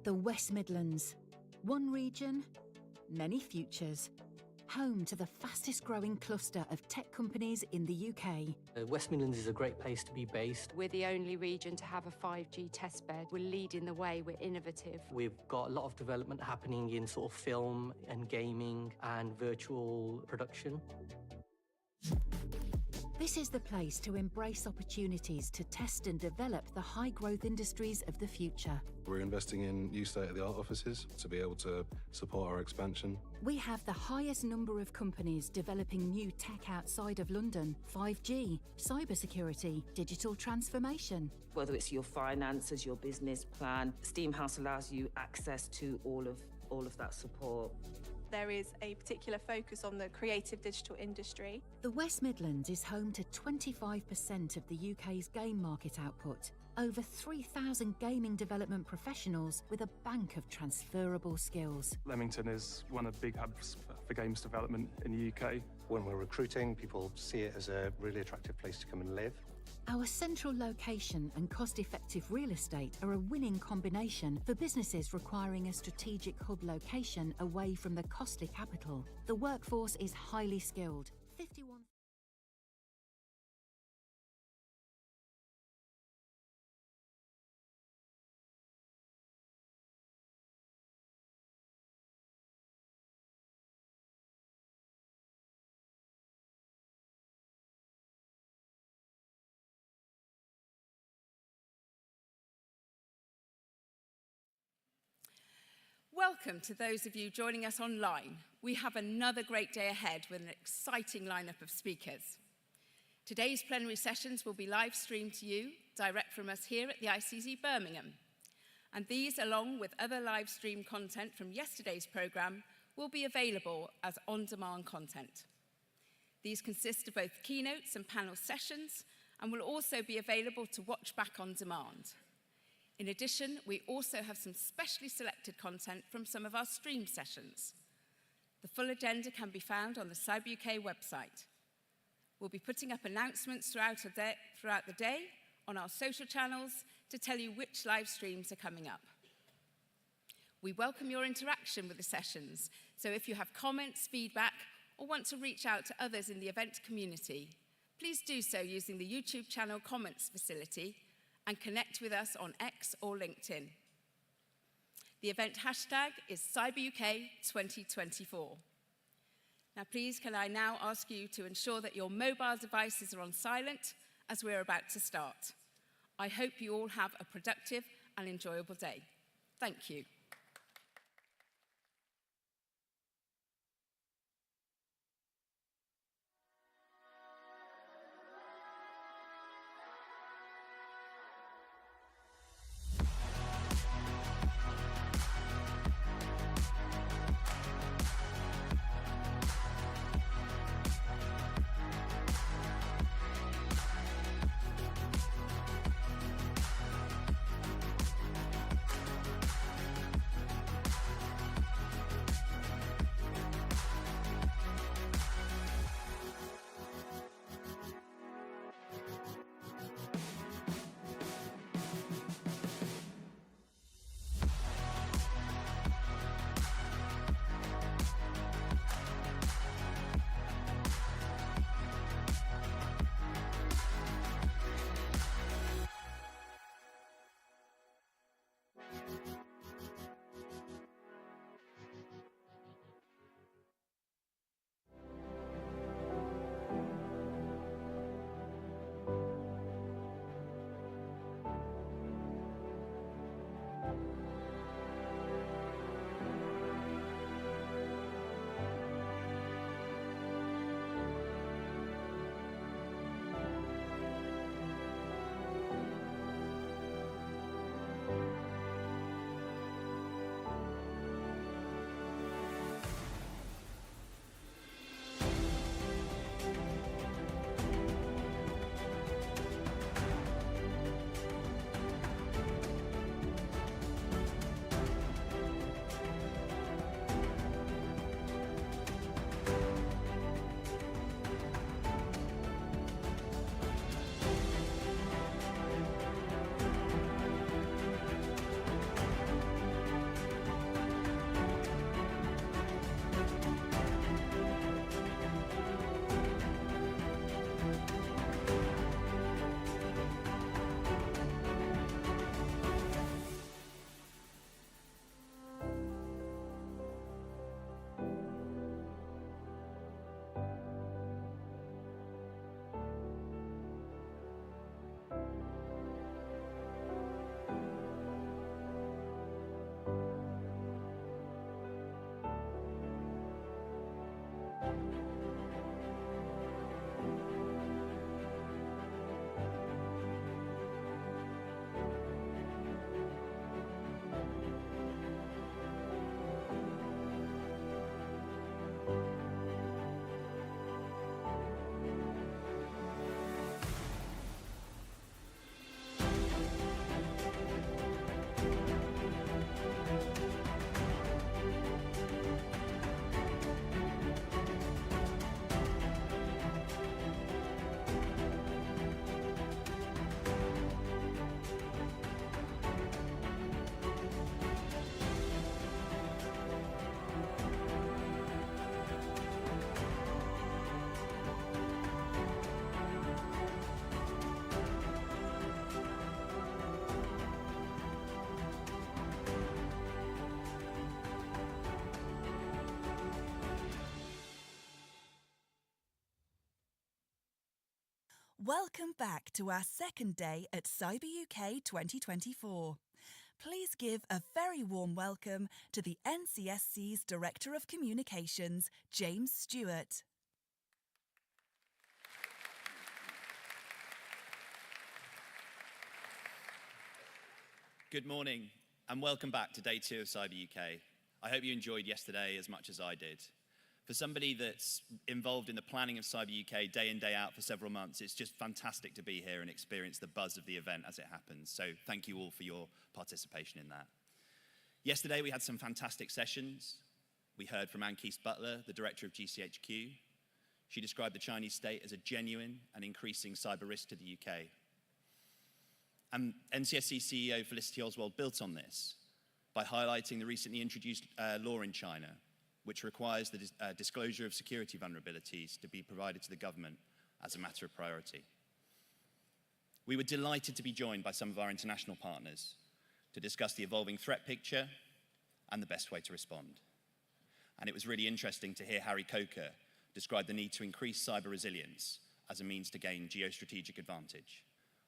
The West Midlands. One region, many futures. Home to the fastest growing cluster of tech companies in the UK. West Midlands is a great place to be based. We're the only region to have a 5G testbed. We're leading the way, we're innovative. We've got a lot of development happening in sort of film and gaming and virtual production. This is the place to embrace opportunities to test and develop the high-growth industries of the future. We're investing in new state-of-the-art offices to be able to support our expansion. We have the highest number of companies developing new tech outside of London: 5G, cybersecurity, digital transformation. Whether it's your finances, your business plan, Steam House allows you access to all of that support. There is a particular focus on the creative digital industry. The West Midlands is home to 25% of the UK's game market output. Over 3,000 gaming development professionals with a bank of transferable skills. Leamington is one of the big hubs for games development in the UK. When we're recruiting, people see it as a really attractive place to come and live. Our central location and cost-effective real estate are a winning combination for businesses requiring a strategic hub location away from the costly capital. The workforce is highly skilled. 51. Welcome to those of you joining us online. We have another great day ahead with an exciting lineup of speakers. Today's plenary sessions will be live streamed to you, direct from us here at the ICC Birmingham. And these, along with other live stream content from yesterday's programme, will be available as on-demand content. These consist of both keynotes and panel sessions and will also be available to watch back on demand. In addition, we also have some specially selected content from some of our stream sessions. The full agenda can be found on the Cyber UK website. We'll be putting up announcements throughout the day on our social channels to tell you which live streams are coming up. We welcome your interaction with the sessions, so if you have comments, feedback, or want to reach out to others in the event community, please do so using the YouTube channel comments facility and connect with us on X or LinkedIn. The event hashtag is CyberUK 2024. Now please, can I now ask you to ensure that your mobile devices are on silent as we're about to start. I hope you all have a productive and enjoyable day. Thank you. Welcome back to our second day at Cyber UK 2024. Please give a very warm welcome to the NCSC's Director of Communications, James Stewart. Good morning and welcome back to day 2 of Cyber UK. I hope you enjoyed yesterday as much as I did. For somebody that's involved in the planning of Cyber UK day in, day out for several months, it's just fantastic to be here and experience the buzz of the event as it happens. So thank you all for your participation in that. Yesterday we had some fantastic sessions. We heard from Anne-Keith Butler, the director of GCHQ. She described the Chinese state as a genuine and increasing cyber risk to the UK. And NCSC CEO Felicity Oswald built on this by highlighting the recently introduced law in China, which requires the disclosure of security vulnerabilities to be provided to the government as a matter of priority. We were delighted to be joined by some of our international partners to discuss the evolving threat picture and the best way to respond. And it was really interesting to hear Harry Coker describe the need to increase cyber resilience as a means to gain geostrategic advantage.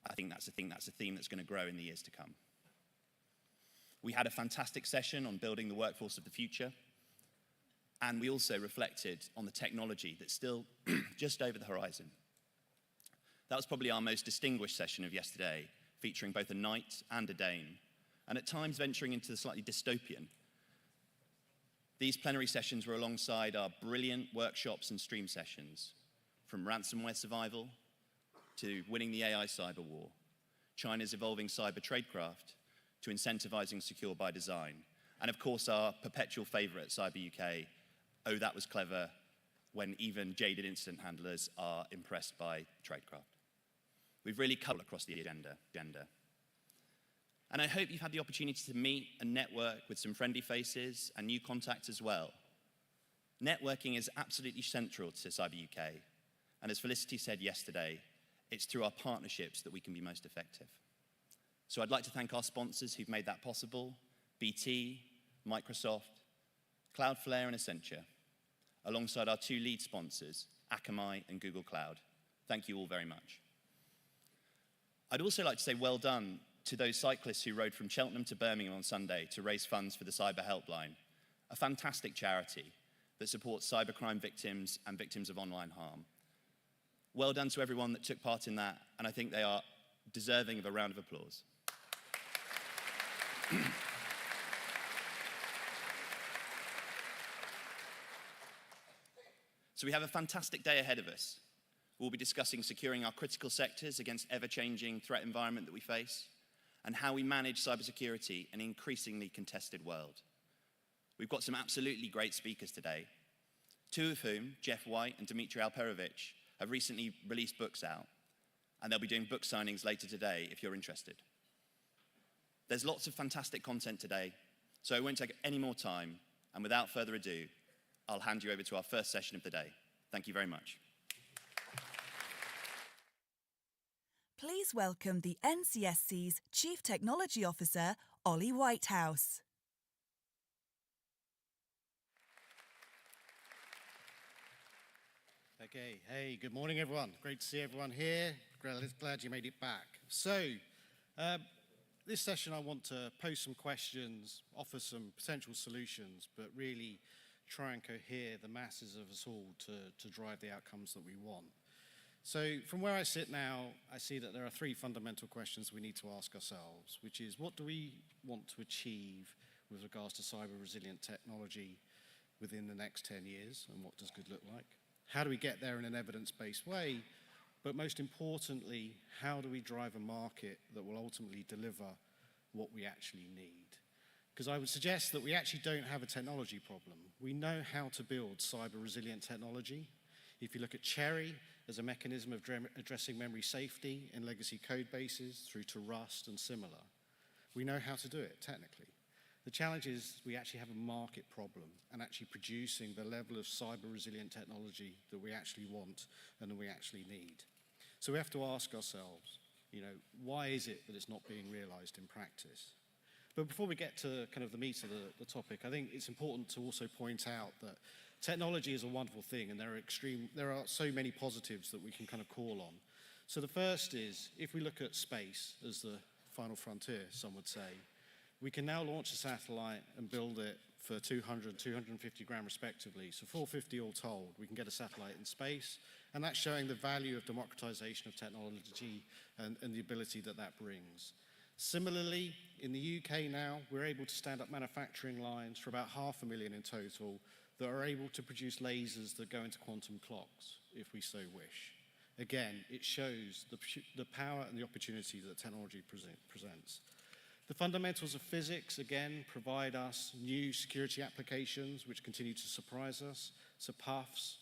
I think that's a theme that's going to grow in the years to come. We had a fantastic session on building the workforce of the future. And we also reflected on the technology that's still just over the horizon. That was probably our most distinguished session of yesterday, featuring both a knight and a Dane, and at times venturing into the slightly dystopian. These plenary sessions were alongside our brilliant workshops and stream sessions, from ransomware survival to winning the AI cyber war, China's evolving cyber tradecraft, to incentivizing secure by design, and of course our perpetual favorite at Cyber UK, oh, that was clever, when even jaded incident handlers are impressed by tradecraft. We've really covered across the agenda. And I hope you've had the opportunity to meet and network with some friendly faces and new contacts as well. Networking is absolutely central to Cyber UK. And as Felicity said yesterday, it's through our partnerships that we can be most effective. So I'd like to thank our sponsors who've made that possible: BT, Microsoft, Cloudflare and Accenture, alongside our 2 lead sponsors, Akamai and Google Cloud. Thank you all very much. I'd also like to say well done to those cyclists who rode from Cheltenham to Birmingham on Sunday to raise funds for the Cyber Helpline, a fantastic charity that supports cybercrime victims and victims of online harm. Well done to everyone that took part in that, and I think they are deserving of a round of applause. So we have a fantastic day ahead of us. We'll be discussing securing our critical sectors against ever-changing threat environment that we face, and how we manage cybersecurity in an increasingly contested world. We've got some absolutely great speakers today, 2 of whom, Jeff White and Dmitry Alperovich, have recently released books out, and they'll be doing book signings later today if you're interested. There's lots of fantastic content today, so I won't take any more time, and without further ado, I'll hand you over to our first session of the day. Thank you very much. Please welcome the NCSC's Chief Technology Officer, Ollie Whitehouse. Okay, hey, good morning everyone. Great to see everyone here. Glad you made it back. So, this session I want to pose some questions, offer some potential solutions, but really try and cohere the masses of us all to drive the outcomes that we want. So from where I sit now, I see that there are 3 fundamental questions we need to ask ourselves, which is, what do we want to achieve with regards to cyber resilient technology within the next 10 years, and what does good look like? How do we get there in an evidence-based way? But most importantly, how do we drive a market that will ultimately deliver what we actually need? Because I would suggest that we actually don't have a technology problem. We know how to build cyber resilient technology. If you look at Cherry as a mechanism of addressing memory safety in legacy code bases through to Rust and similar, we know how to do it technically. The challenge is we actually have a market problem and actually producing the level of cyber resilient technology that we actually want and that we actually need. So we have to ask ourselves, why is it that it's not being realized in practice? But before we get to kind of the meat of the topic, I think it's important to also point out that technology is a wonderful thing, and there are so many positives that we can kind of call on. So the first is, if we look at space as the final frontier, some would say, we can now launch a satellite and build it for 200, 250 grand respectively. So 450 all told, we can get a satellite in space, and that's showing the value of democratization of technology and the ability that that brings. Similarly, in the UK now, we're able to stand up manufacturing lines for about 500,000 in total that are able to produce lasers that go into quantum clocks, if we so wish. Again, it shows the power and the opportunity that technology presents. The fundamentals of physics, again, provide us new security applications which continue to surprise us. So puffs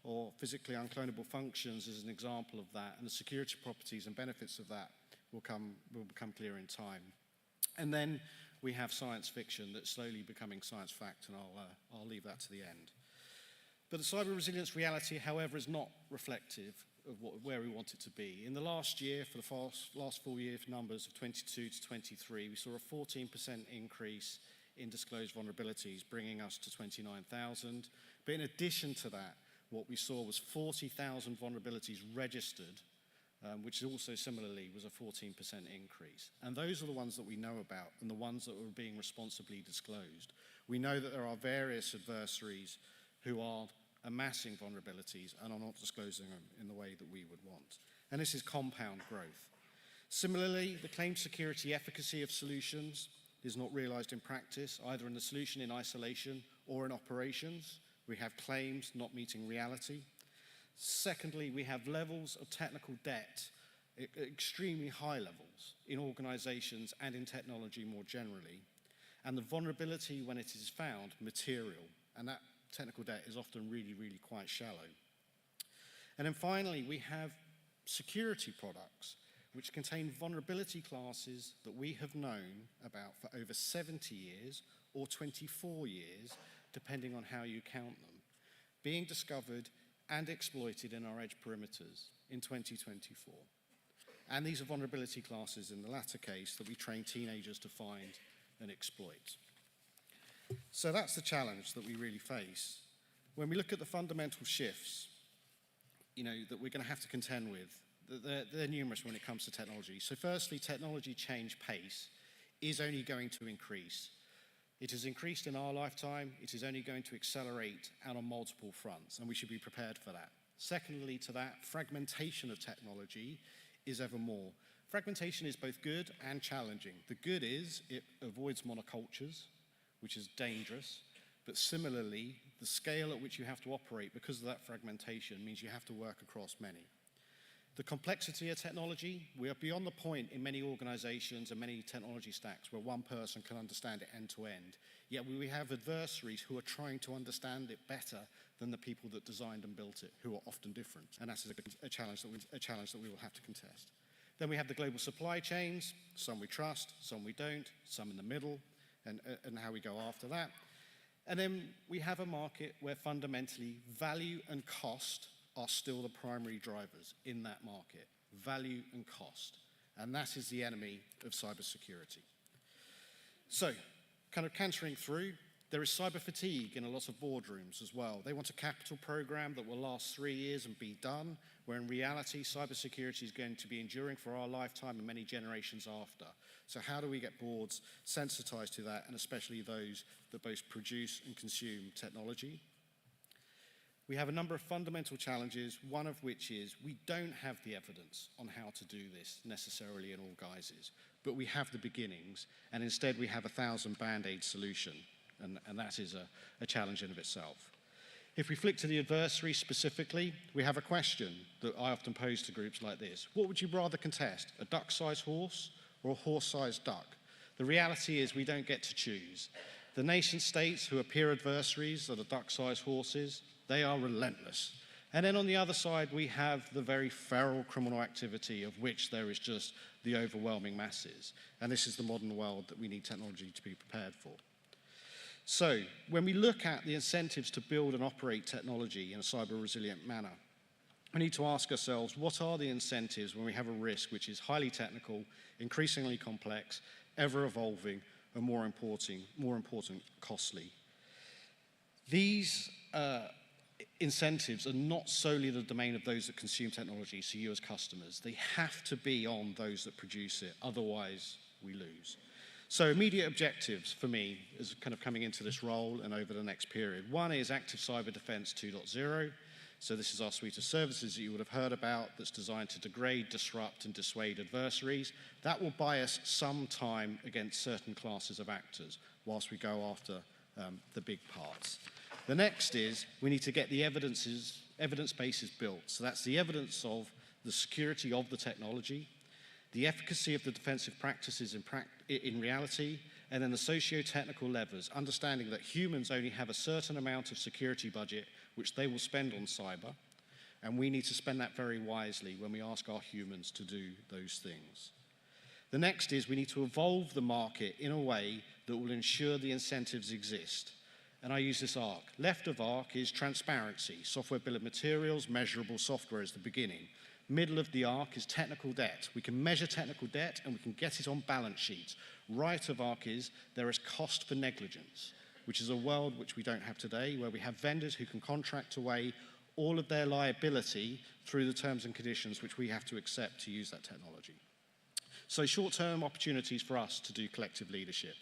or physically unclonable functions is an example of that, and the security properties and benefits of that will become clear in time. And then we have science fiction that's slowly becoming science fact, and I'll leave that to the end. But the cyber resilience reality, however, is not reflective of where we want it to be. In the last year, for the last full year numbers of 22 to 23, we saw a 14% increase in disclosed vulnerabilities, bringing us to 29,000. But in addition to that, what we saw was 40,000 vulnerabilities registered, which also similarly was a 14% increase. And those are the ones that we know about and the ones that were being responsibly disclosed. We know that there are various adversaries who are amassing vulnerabilities and are not disclosing them in the way that we would want. And this is compound growth. Similarly, the claimed security efficacy of solutions is not realized in practice, either in the solution in isolation or in operations. We have claims not meeting reality. Secondly, we have levels of technical debt, extremely high levels in organizations and in technology more generally. And the vulnerability, when it is found, material. And that technical debt is often really, really quite shallow. And then finally, we have security products which contain vulnerability classes that we have known about for over 70 years or 24 years, depending on how you count them, being discovered and exploited in our edge perimeters in 2024. And these are vulnerability classes in the latter case that we train teenagers to find and exploit. So that's the challenge that we really face. When we look at the fundamental shifts, that we're going to have to contend with, they're numerous when it comes to technology. So firstly, technology change pace is only going to increase. It has increased in our lifetime. It is only going to accelerate and on multiple fronts, and we should be prepared for that. Secondly to that, fragmentation of technology is ever more. Fragmentation is both good and challenging. The good is it avoids monocultures, which is dangerous, but similarly, the scale at which you have to operate because of that fragmentation means you have to work across many. The complexity of technology, we are beyond the point in many organizations and many technology stacks where one person can understand it end to end. Yet we have adversaries who are trying to understand it better than the people that designed and built it, who are often different. And that's a challenge that we will have to contest. Then we have the global supply chains, some we trust, some we don't, some in the middle, and how we go after that. And then we have a market where fundamentally value and cost are still the primary drivers in that market. Value and cost. And that is the enemy of cybersecurity. So, kind of cantering through, there is cyber fatigue in a lot of boardrooms as well. They want a capital program that will last 3 years and be done, where in reality, cybersecurity is going to be enduring for our lifetime and many generations after. So how do we get boards sensitized to that, and especially those that both produce and consume technology? We have a number of fundamental challenges, one of which is we don't have the evidence on how to do this necessarily in all guises, but we have the beginnings, and instead we have a 1,000 band-aid solution, and that is a challenge in of itself. If we flick to the adversary specifically, we have a question that I often pose to groups like this. What would you rather contest, a duck-sized horse or a horse-sized duck? The reality is we don't get to choose. The nation states who are peer adversaries are the duck-sized horses. They are relentless. And then on the other side, we have the very feral criminal activity of which there is just the overwhelming masses. And this is the modern world that we need technology to be prepared for. So when we look at the incentives to build and operate technology in a cyber-resilient manner, we need to ask ourselves, what are the incentives when we have a risk which is highly technical, increasingly complex, ever-evolving, and more important, costly? These incentives are not solely the domain of those that consume technology, so you as customers. They have to be on those that produce it, otherwise we lose. So immediate objectives for me is kind of coming into this role and over the next period. One is Active Cyber Defense 2.0. So this is our suite of services that you would have heard about that's designed to degrade, disrupt, and dissuade adversaries. That will buy us some time against certain classes of actors whilst we go after the big parts. The next is we need to get the evidence bases built. So that's the evidence of the security of the technology, the efficacy of the defensive practices in reality, and then the socio-technical levers, understanding that humans only have a certain amount of security budget which they will spend on cyber, and we need to spend that very wisely when we ask our humans to do those things. The next is we need to evolve the market in a way that will ensure the incentives exist. And I use this arc. Left of arc is transparency, software bill of materials, measurable software is the beginning. Middle of the arc is technical debt. We can measure technical debt and we can get it on balance sheets. Right of arc is there is cost for negligence, which is a world which we don't have today, where we have vendors who can contract away all of their liability through the terms and conditions which we have to accept to use that technology. So short-term opportunities for us to do collective leadership.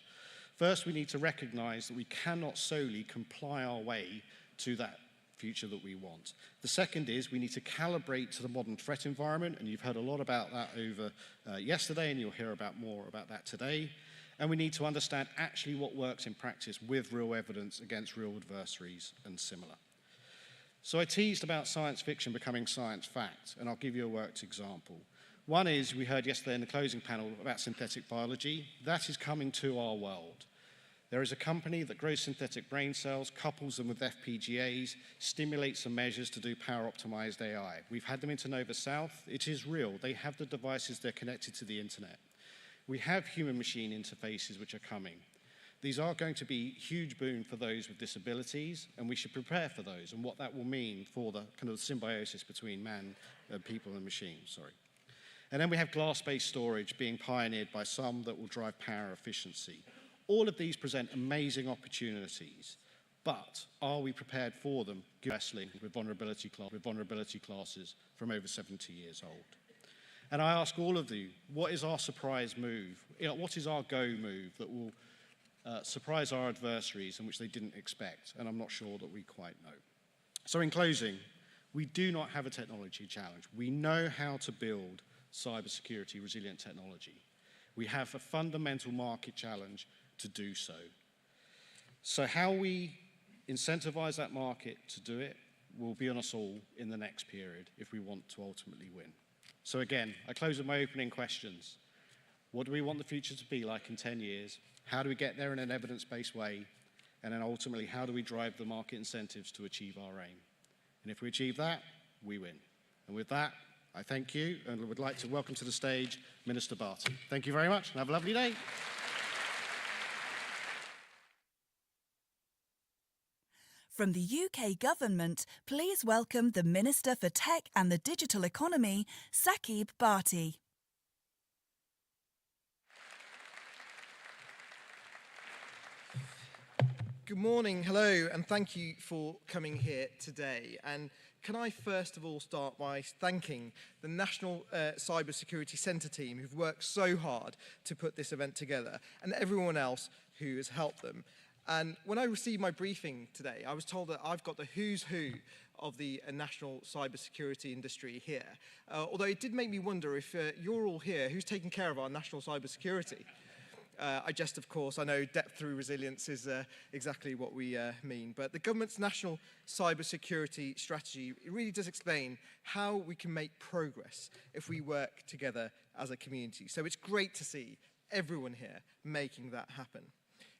First, we need to recognize that we cannot solely comply our way to that future that we want. The second is we need to calibrate to the modern threat environment, and you've heard a lot about that over yesterday, and you'll hear more about that today. And we need to understand actually what works in practice with real evidence against real adversaries and similar. So I teased about science fiction becoming science fact, and I'll give you a worked example. One is, we heard yesterday in the closing panel about synthetic biology. That is coming to our world. There is a company that grows synthetic brain cells, couples them with FPGAs, stimulates some measures to do power-optimized AI. We've had them into Nova South. It is real. They have the devices. They're connected to the internet. We have human-machine interfaces which are coming. These are going to be huge boon for those with disabilities, and we should prepare for those and what that will mean for the kind of symbiosis between man, people and machines. Sorry. And then we have glass-based storage being pioneered by some that will drive power efficiency. All of these present amazing opportunities, but are we prepared for them, wrestling with vulnerability classes from over 70 years old? And I ask all of you, what is our surprise move? What is our go move that will surprise our adversaries and which they didn't expect? And I'm not sure that we quite know. So in closing, we do not have a technology challenge. We know how to build cybersecurity resilient technology. We have a fundamental market challenge to do so. So how we incentivize that market to do it will be on us all in the next period if we want to ultimately win. So again, I close with my opening questions. What do we want the future to be like in 10 years? How do we get there in an evidence-based way? And then ultimately, how do we drive the market incentives to achieve our aim? And if we achieve that, we win. And with that, I thank you and would like to welcome to the stage Minister Bhatti. Thank you very much and have a lovely day. From the UK Government, please welcome the Minister for Tech and the Digital Economy, Saqib Bhatti. Good morning, hello, and thank you for coming here today. And can I first of all start by thanking the National Cyber Security Centre team who've worked so hard to put this event together, and everyone else who has helped them. And when I received my briefing today, I was told that I've got the who's who of the national cybersecurity industry here. Although it did make me wonder if you're all here, who's taking care of our national cybersecurity? I jest, of course. I know depth through resilience is exactly what we mean. But the government's national cybersecurity strategy, it really does explain how we can make progress if we work together as a community. So it's great to see everyone here making that happen.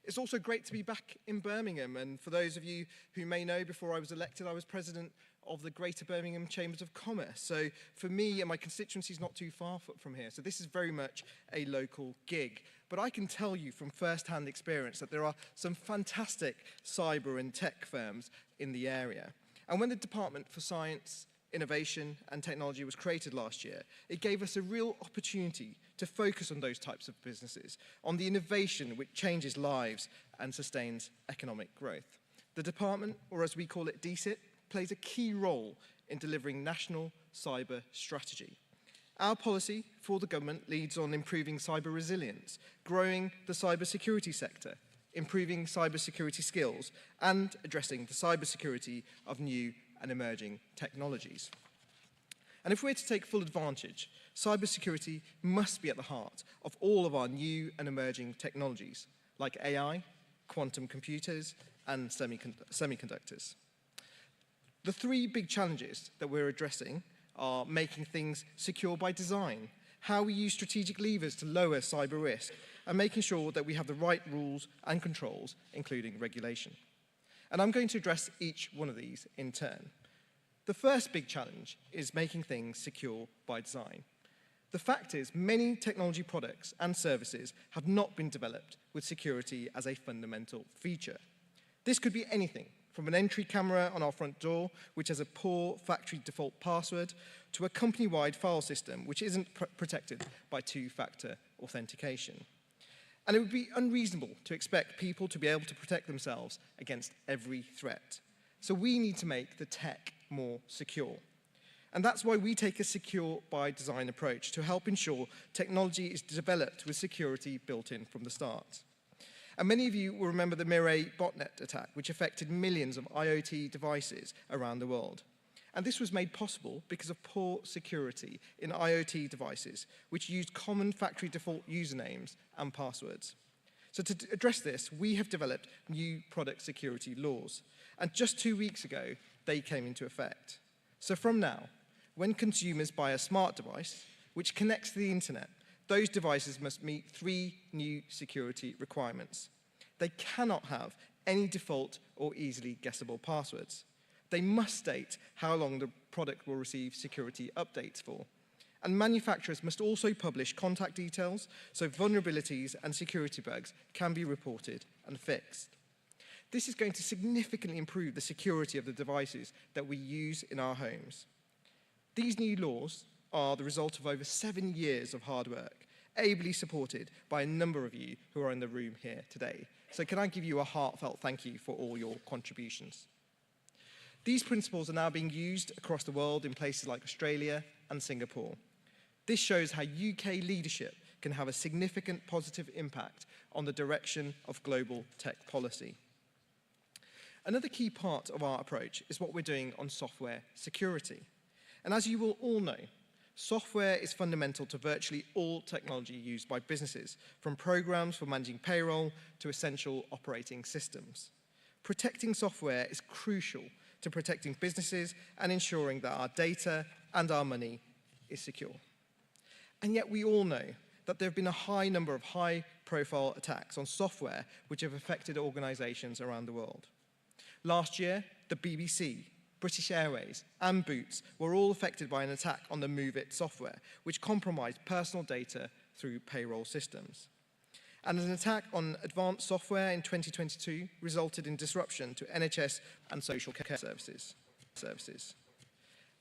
It's also great to be back in Birmingham, and for those of you who may know, before I was elected, I was president of the Greater Birmingham Chambers of Commerce. So for me and my constituency is not too far from here. So this is very much a local gig. But I can tell you from first-hand experience that there are some fantastic cyber and tech firms in the area. And when the Department for Science, Innovation and Technology was created last year, it gave us a real opportunity to focus on those types of businesses, on the innovation which changes lives and sustains economic growth. The department, or as we call it, DCIT, plays a key role in delivering national cyber strategy. Our policy for the government leads on improving cyber resilience, growing the cyber security sector, improving cyber security skills, and addressing the cyber security of new and emerging technologies. And if we're to take full advantage, cybersecurity must be at the heart of all of our new and emerging technologies, like AI, quantum computers, and semiconductors. The three big challenges that we're addressing are making things secure by design, how we use strategic levers to lower cyber risk, and making sure that we have the right rules and controls, including regulation. And I'm going to address each one of these in turn. The first big challenge is making things secure by design. The fact is, many technology products and services have not been developed with security as a fundamental feature. This could be anything from an entry camera on our front door, which has a poor factory default password, to a company-wide file system, which isn't protected by two-factor authentication. And it would be unreasonable to expect people to be able to protect themselves against every threat. So we need to make the tech more secure. And that's why we take a secure by design approach to help ensure technology is developed with security built in from the start. And many of you will remember the Mirai botnet attack, which affected millions of IoT devices around the world. And this was made possible because of poor security in IoT devices, which used common factory default usernames and passwords. So to address this, we have developed new product security laws. And just 2 weeks ago, they came into effect. So from now, when consumers buy a smart device, which connects to the internet, those devices must meet 3 new security requirements. They cannot have any default or easily guessable passwords. They must state how long the product will receive security updates for. And manufacturers must also publish contact details so vulnerabilities and security bugs can be reported and fixed. This is going to significantly improve the security of the devices that we use in our homes. These new laws are the result of over 7 years of hard work, ably supported by a number of you who are in the room here today. So can I give you a heartfelt thank you for all your contributions? These principles are now being used across the world in places like Australia and Singapore. This shows how UK leadership can have a significant positive impact on the direction of global tech policy. Another key part of our approach is what we're doing on software security. And as you will all know, software is fundamental to virtually all technology used by businesses, from programs for managing payroll to essential operating systems. Protecting software is crucial to protecting businesses and ensuring that our data and our money is secure. And yet we all know that there have been a high number of high-profile attacks on software which have affected organizations around the world. Last year, the BBC, British Airways, and Boots were all affected by an attack on the Move It software, which compromised personal data through payroll systems. And an attack on advanced software in 2022 resulted in disruption to NHS and social care services.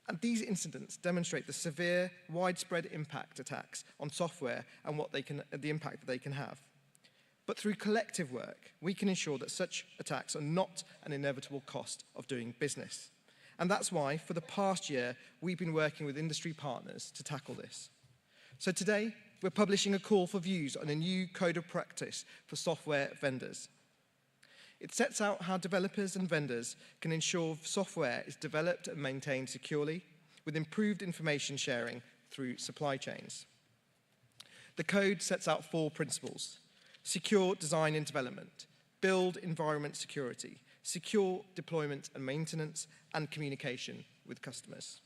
And these incidents demonstrate the severe, widespread impact attacks on software and the impact that they can have. But through collective work, we can ensure that such attacks are not an inevitable cost of doing business. And that's why, for the past year, we've been working with industry partners to tackle this. So today, we're publishing a call for views on a new code of practice for software vendors. It sets out how developers and vendors can ensure software is developed and maintained securely, with improved information sharing through supply chains. The code sets out 4 principles: secure design and development, build environment security, secure deployment and maintenance, and communication with customers.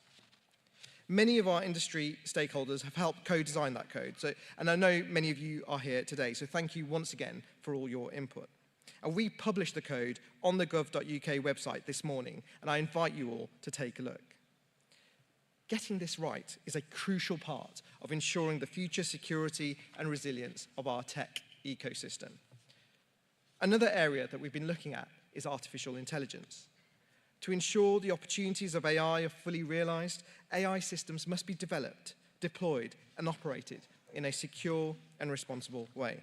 Many of our industry stakeholders have helped co-design that code, and I know many of you are here today, so thank you once again for all your input. And we published the code on the gov.uk website this morning, and I invite you all to take a look. Getting this right is a crucial part of ensuring the future security and resilience of our tech ecosystem. Another area that we've been looking at is artificial intelligence. To ensure the opportunities of AI are fully realized, AI systems must be developed, deployed, and operated in a secure and responsible way.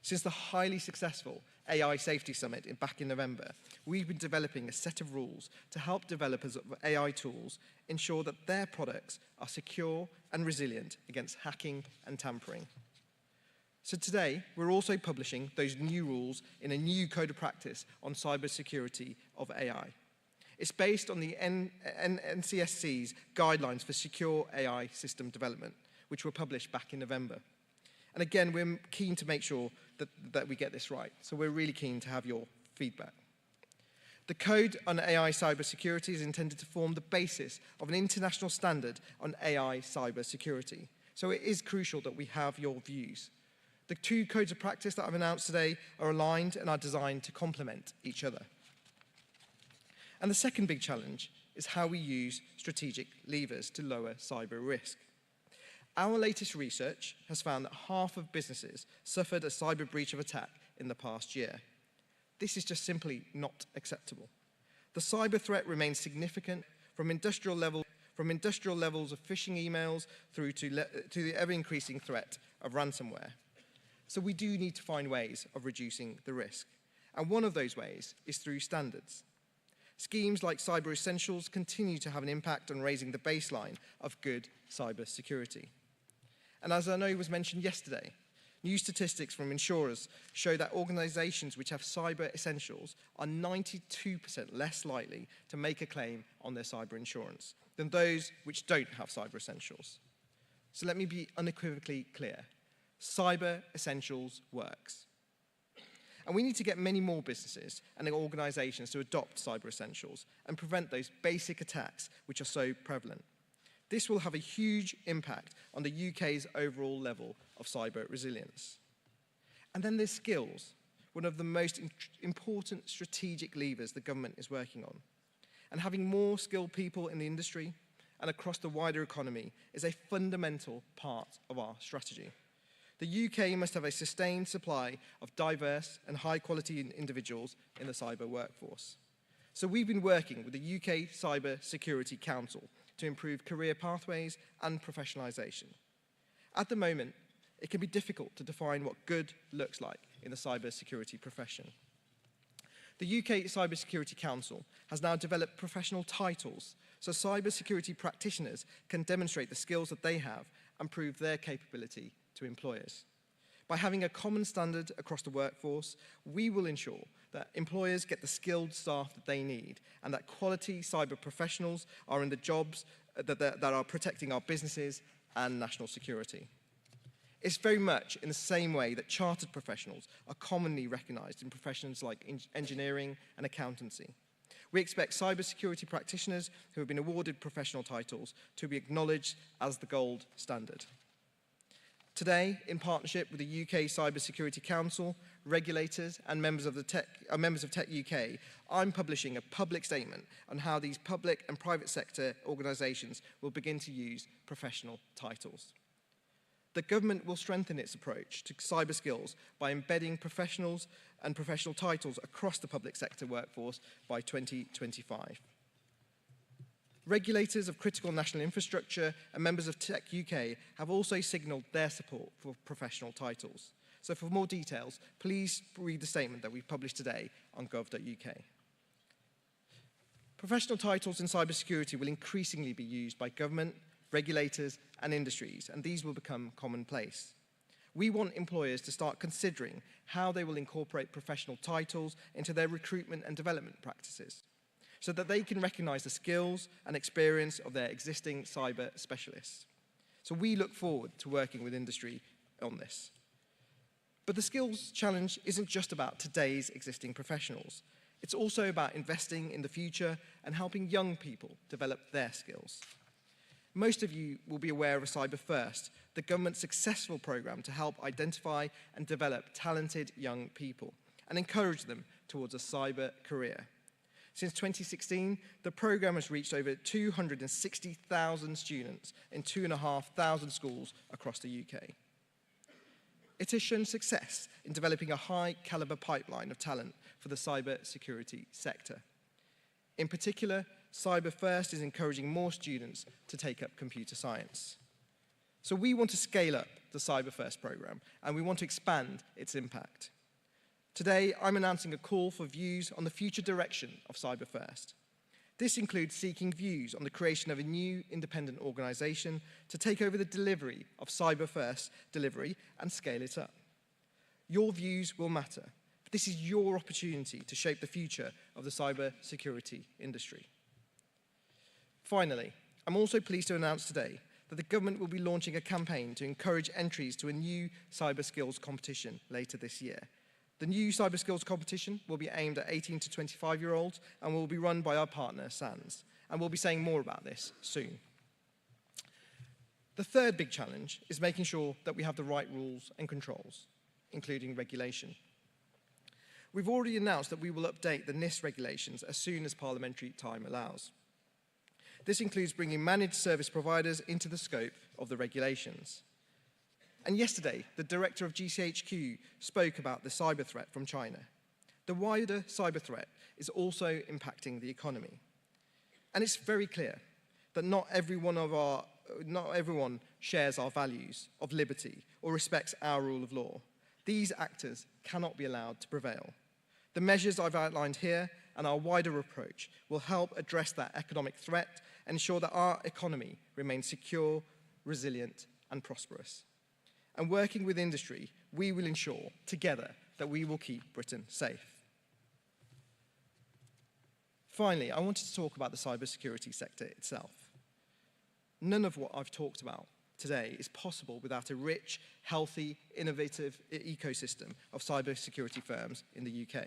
Since the highly successful AI Safety Summit back in November, we've been developing a set of rules to help developers of AI tools ensure that their products are secure and resilient against hacking and tampering. So today, we're also publishing those new rules in a new code of practice on cybersecurity of AI. It's based on the NCSC's guidelines for secure AI system development, which were published back in November. And again, we're keen to make sure that we get this right. So we're really keen to have your feedback. The code on AI cybersecurity is intended to form the basis of an international standard on AI cybersecurity. So it is crucial that we have your views. The two codes of practice that I've announced today are aligned and are designed to complement each other. And the second big challenge is how we use strategic levers to lower cyber risk. Our latest research has found that half of businesses suffered a cyber breach of attack in the past year. This is just simply not acceptable. The cyber threat remains significant from industrial levels of phishing emails through to the ever-increasing threat of ransomware. So we do need to find ways of reducing the risk. And one of those ways is through standards. Schemes like Cyber Essentials continue to have an impact on raising the baseline of good cyber security. And as I know was mentioned yesterday, new statistics from insurers show that organizations which have cyber essentials are 92% less likely to make a claim on their cyber insurance than those which don't have cyber essentials. So let me be unequivocally clear. Cyber essentials works. And we need to get many more businesses and organizations to adopt cyber essentials and prevent those basic attacks which are so prevalent. This will have a huge impact on the UK's overall level of cyber resilience. And then there's skills, one of the most important strategic levers the government is working on. And having more skilled people in the industry and across the wider economy is a fundamental part of our strategy. The UK must have a sustained supply of diverse and high-quality individuals in the cyber workforce. So we've been working with the UK Cyber Security Council to improve career pathways and professionalisation. At the moment, it can be difficult to define what good looks like in the cyber security profession. The UK Cyber Security Council has now developed professional titles so cyber security practitioners can demonstrate the skills that they have and prove their capability to employers. By having a common standard across the workforce, we will ensure that employers get the skilled staff that they need and that quality cyber professionals are in the jobs that are protecting our businesses and national security. It's very much in the same way that chartered professionals are commonly recognised in professions like engineering and accountancy. We expect cybersecurity practitioners who have been awarded professional titles to be acknowledged as the gold standard. Today, in partnership with the UK Cyber Security Council, regulators and members of Tech UK, I'm publishing a public statement on how these public and private sector organisations will begin to use professional titles. The government will strengthen its approach to cyber skills by embedding professionals and professional titles across the public sector workforce by 2025. Regulators of critical national infrastructure and members of Tech UK have also signalled their support for professional titles. So for more details, please read the statement that we've published today on gov.uk. Professional titles in cybersecurity will increasingly be used by government, regulators and industries, and these will become commonplace. We want employers to start considering how they will incorporate professional titles into their recruitment and development practices, so that they can recognise the skills and experience of their existing cyber specialists. So we look forward to working with industry on this. But the skills challenge isn't just about today's existing professionals. It's also about investing in the future and helping young people develop their skills. Most of you will be aware of Cyber First, the government's successful programme to help identify and develop talented young people and encourage them towards a cyber career. Since 2016, the programme has reached over 260,000 students in 2,500 schools across the UK. It has shown success in developing a high-calibre pipeline of talent for the cyber security sector. In particular, Cyber First is encouraging more students to take up computer science. So we want to scale up the Cyber First programme, and we want to expand its impact. Today, I'm announcing a call for views on the future direction of Cyber First. This includes seeking views on the creation of a new independent organisation to take over the delivery of Cyber First delivery and scale it up. Your views will matter. This is your opportunity to shape the future of the cyber security industry. Finally, I'm also pleased to announce today that the government will be launching a campaign to encourage entries to a new cyber skills competition later this year. The new cyber skills competition will be aimed at 18 to 25-year-olds and will be run by our partner, SANS. And we'll be saying more about this soon. The third big challenge is making sure that we have the right rules and controls, including regulation. We've already announced that we will update the NIST regulations as soon as parliamentary time allows. This includes bringing managed service providers into the scope of the regulations. And yesterday, the director of GCHQ spoke about the cyber threat from China. The wider cyber threat is also impacting the economy. And it's very clear that not everyone shares our values of liberty or respects our rule of law. These actors cannot be allowed to prevail. The measures I've outlined here and our wider approach will help address that economic threat and ensure that our economy remains secure, resilient, and prosperous. And working with industry, we will ensure together that we will keep Britain safe. Finally, I wanted to talk about the cybersecurity sector itself. None of what I've talked about today is possible without a rich, healthy, innovative ecosystem of cybersecurity firms in the UK.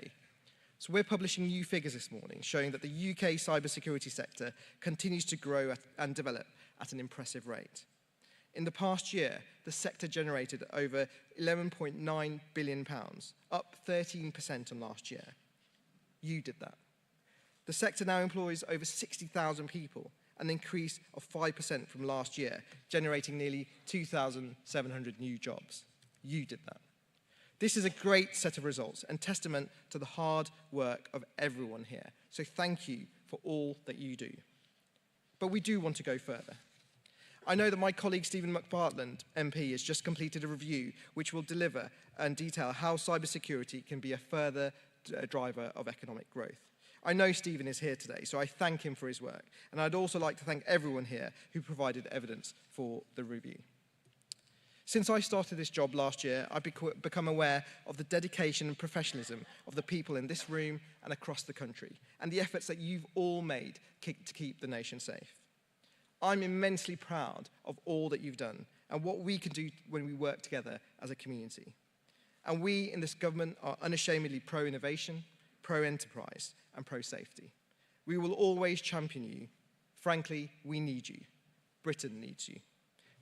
So we're publishing new figures this morning showing that the UK cybersecurity sector continues to grow and develop at an impressive rate. In the past year, the sector generated over £11.9 billion, up 13% on last year. You did that. The sector now employs over 60,000 people, an increase of 5% from last year, generating nearly 2,700 new jobs. You did that. This is a great set of results and testament to the hard work of everyone here. So thank you for all that you do. But we do want to go further. I know that my colleague Stephen McPartland, MP, has just completed a review which will deliver and detail how cybersecurity can be a further driver of economic growth. I know Stephen is here today, so I thank him for his work. And I'd also like to thank everyone here who provided evidence for the review. Since I started this job last year, I've become aware of the dedication and professionalism of the people in this room and across the country, and the efforts that you've all made to keep the nation safe. I'm immensely proud of all that you've done and what we can do when we work together as a community. And we in this government are unashamedly pro-innovation, pro-enterprise, and pro-safety. We will always champion you. Frankly, we need you. Britain needs you.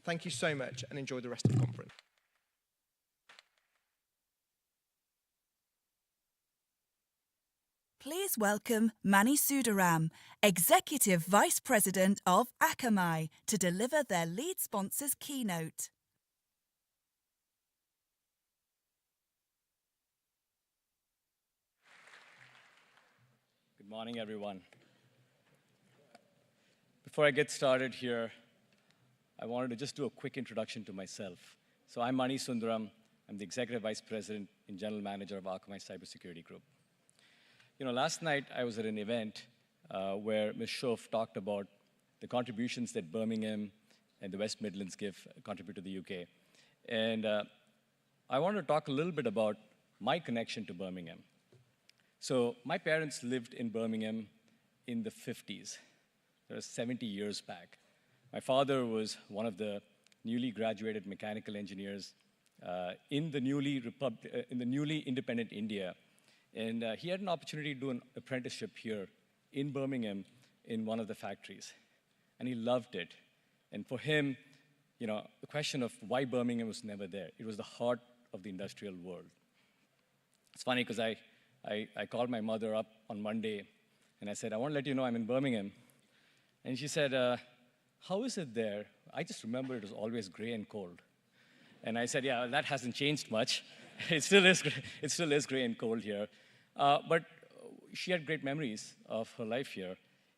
Thank you so much and enjoy the rest of the conference. Please welcome Mani Sundaram, Executive Vice President of Akamai, to deliver their lead sponsor's keynote. Good morning, everyone. Before I get started here, I wanted to just do a quick introduction to myself. So I'm Mani Sundaram. I'm the Executive Vice President and General Manager of Akamai Cybersecurity Group. You know, last night I was at an event where Ms. Schoaf talked about the contributions that Birmingham and the West Midlands contribute to the UK. And I want to talk a little bit about my connection to Birmingham. So my parents lived in Birmingham in the 50s. That was 70 years back. My father was one of the newly graduated mechanical engineers in the newly independent India. And he had an opportunity to do an apprenticeship here in Birmingham in one of the factories. And he loved it. And for him, you know, the question of why Birmingham was never there. It was the heart of the industrial world. It's funny because I called my mother up on Monday and I said, I want to let you know I'm in Birmingham. And she said, how is it there? I just remember it was always gray and cold. And I said, yeah, that hasn't changed much. It still is gray and cold here. But she had great memories of her life here.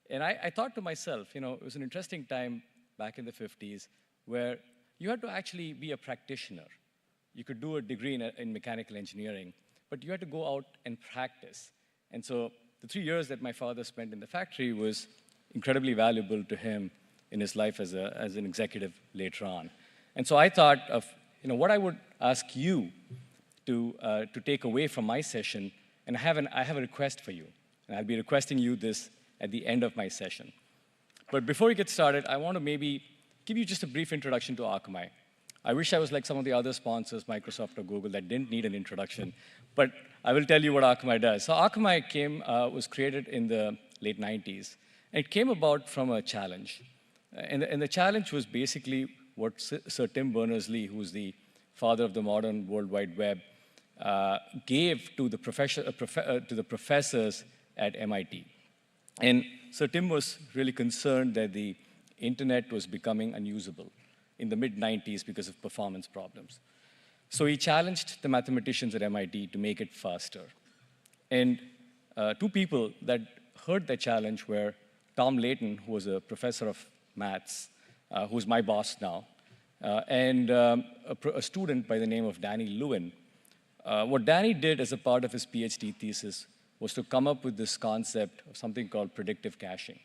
And I thought to myself, you know, it was an interesting time back in the 50s where you had to actually be a practitioner. You could do a degree in mechanical engineering, but you had to go out and practice. And so the 3 years that my father spent in the factory was incredibly valuable to him in his life as an executive later on. And so I thought of what I would ask you to take away from my session, and I have a request for you. And I'll be requesting you this at the end of my session. But before we get started, I want to maybe give you just a brief introduction to Akamai. I wish I was like some of the other sponsors, Microsoft or Google, that didn't need an introduction. But I will tell you what Akamai does. So Akamai was created in the late 90s. And it came about from a challenge. And the challenge was basically what Sir Tim Berners-Lee, who's the father of the modern World Wide Web, gave to the professors at MIT. And Sir Tim was really concerned that the internet was becoming unusable in the mid-90s because of performance problems. So he challenged the mathematicians at MIT to make it faster. And two people that heard the challenge were Tom Layton, who was a professor of maths, who's my boss now, and a student by the name of Danny Lewin. What Danny did as a part of his PhD thesis was to come up with this concept of something called predictive caching,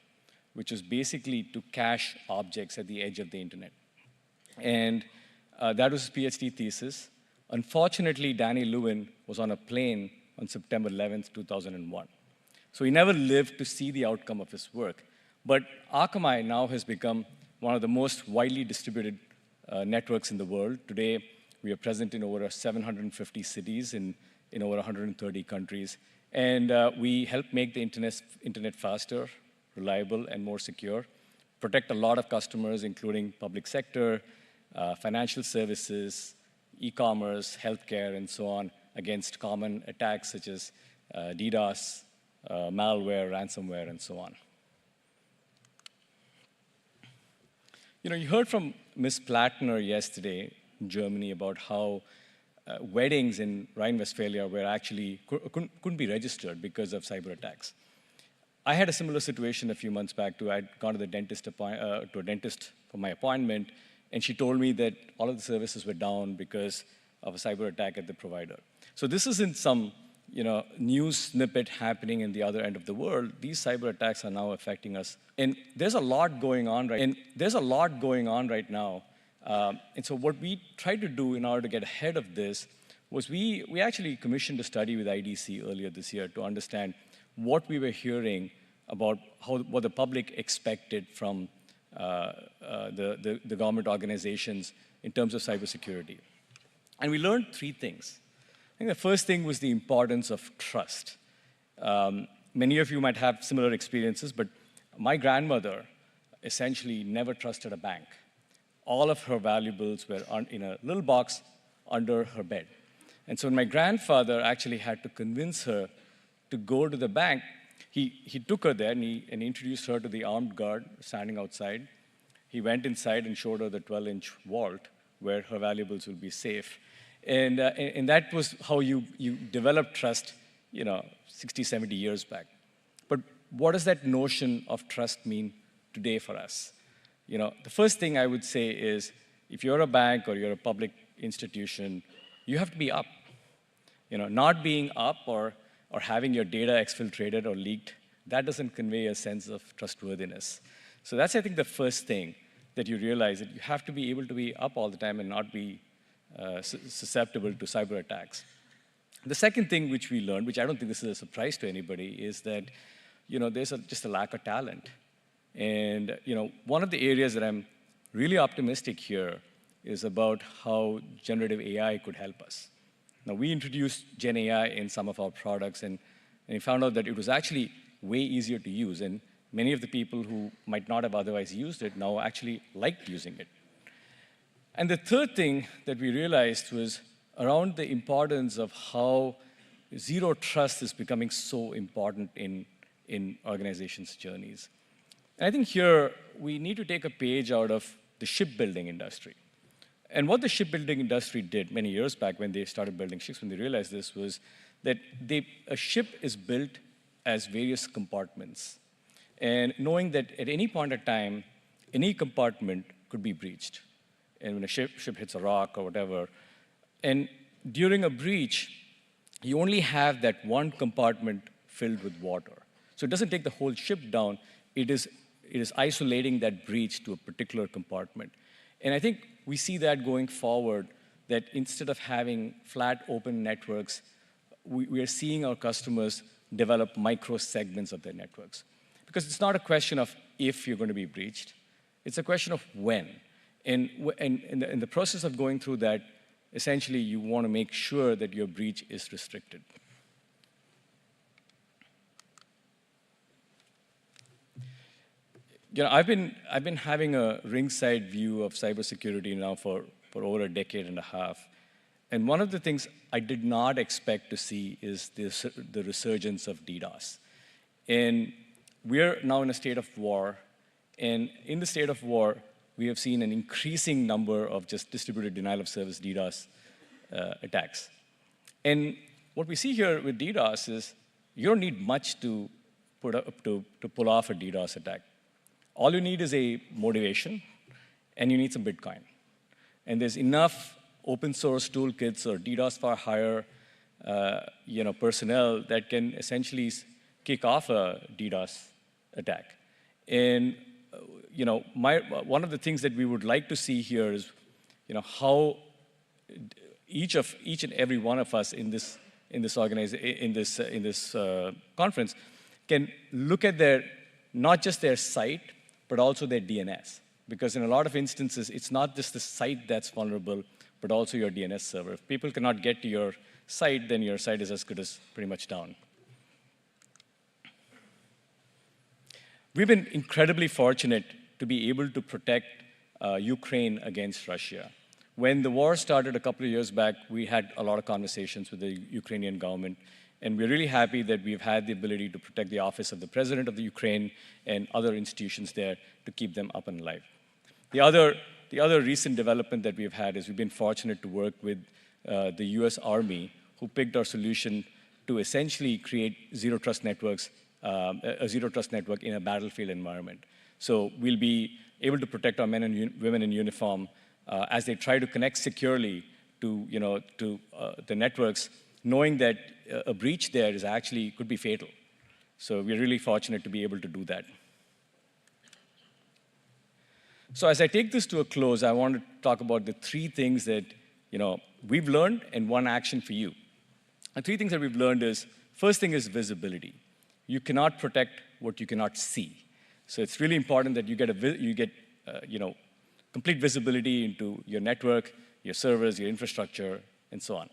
which is basically to cache objects at the edge of the internet. And that was his PhD thesis. Unfortunately, Danny Lewin was on a plane on September 11th, 2001. So he never lived to see the outcome of his work. But Akamai now has become one of the most widely distributed networks in the world. Today, we are present in over 750 cities in over 130 countries. And we help make the internet faster, reliable, and more secure, protect a lot of customers, including public sector, financial services, e-commerce, healthcare, and so on, against common attacks such as DDoS, malware, ransomware, and so on. You heard from Ms. Plattner yesterday in Germany about how weddings in Rhine-Westphalia were actually couldn't be registered because of cyber attacks. I had a similar situation a few months back too. I'd gone to the dentist to a dentist for my appointment, and she told me that all of the services were down because of a cyber attack at the provider. So this isn't some news snippet happening in the other end of the world. These cyber attacks are now affecting us, and there's a lot going on right now. And so what we tried to do in order to get ahead of this was we actually commissioned a study with IDC earlier this year to understand what we were hearing about what the public expected from the government organizations in terms of cybersecurity. And we learned 3 things. I think the first thing was the importance of trust. Many of you might have similar experiences, but my grandmother essentially never trusted a bank. All of her valuables were in a little box under her bed. And so when my grandfather actually had to convince her to go to the bank, he took her there and he introduced her to the armed guard standing outside. He went inside and showed her the 12-inch vault where her valuables will be safe. And that was how you develop trust, 60, 70 years back. But what does that notion of trust mean today for us? The first thing I would say is, if you're a bank or you're a public institution, you have to be up. Not being up or having your data exfiltrated or leaked, that doesn't convey a sense of trustworthiness. So that's, I think, the first thing that you realize, that you have to be able to be up all the time and not be susceptible to cyber attacks. The second thing which we learned, which I don't think this is a surprise to anybody, is that there's just a lack of talent. And one of the areas that I'm really optimistic here is about how generative AI could help us. Now, we introduced Gen AI in some of our products, and we found out that it was actually way easier to use. And many of the people who might not have otherwise used it now actually liked using it. And the third thing that we realized was around the importance of how zero trust is becoming so important in organizations' journeys. And I think here we need to take a page out of the shipbuilding industry. And what the shipbuilding industry did many years back when they started building ships, when they realized this, was that a ship is built as various compartments. And knowing that at any point in time, any compartment could be breached. and when a ship hits a rock or whatever. And during a breach, you only have that one compartment filled with water. So it doesn't take the whole ship down. It is isolating that breach to a particular compartment. And I think we see that going forward, that instead of having flat open networks, we are seeing our customers develop micro segments of their networks. Because it's not a question of if you're going to be breached, it's a question of when. And in the process of going through that, essentially you want to make sure that your breach is restricted. You know, I've been having a ringside view of cybersecurity now for over a decade and a half. And one of the things I did not expect to see is the resurgence of DDoS. And we're now in a state of war. And in the state of war, we have seen an increasing number of just distributed denial of service DDoS attacks. And what we see here with DDoS is you don't need much to pull off a DDoS attack. All you need is a motivation, and you need some Bitcoin. And there's enough open source toolkits or DDoS for hire personnel that can essentially kick off a DDoS attack. And one of the things that we would like to see here is how each and every one of us in this conference can look at not just their site, but also their DNS. Because in a lot of instances, it's not just the site that's vulnerable, but also your DNS server. If people cannot get to your site, then your site is as good as pretty much down. We've been incredibly fortunate to be able to protect Ukraine against Russia. When the war started a couple of years back, we had a lot of conversations with the Ukrainian government. And we're really happy that we've had the ability to protect the office of the president of the Ukraine and other institutions there to keep them up and alive. The other recent development that we've had is we've been fortunate to work with the US Army, who picked our solution to essentially create zero trust networks, a zero trust network in a battlefield environment. So we'll be able to protect our men and women in uniform as they try to connect securely to the networks, knowing that a breach there could be fatal. So we're really fortunate to be able to do that. So as I take this to a close, I want to talk about the three things that we've learned and one action for you. The three things that we've learned is, first thing is visibility. You cannot protect what you cannot see. So it's really important that you get complete visibility into your network, your servers, your infrastructure, and so on.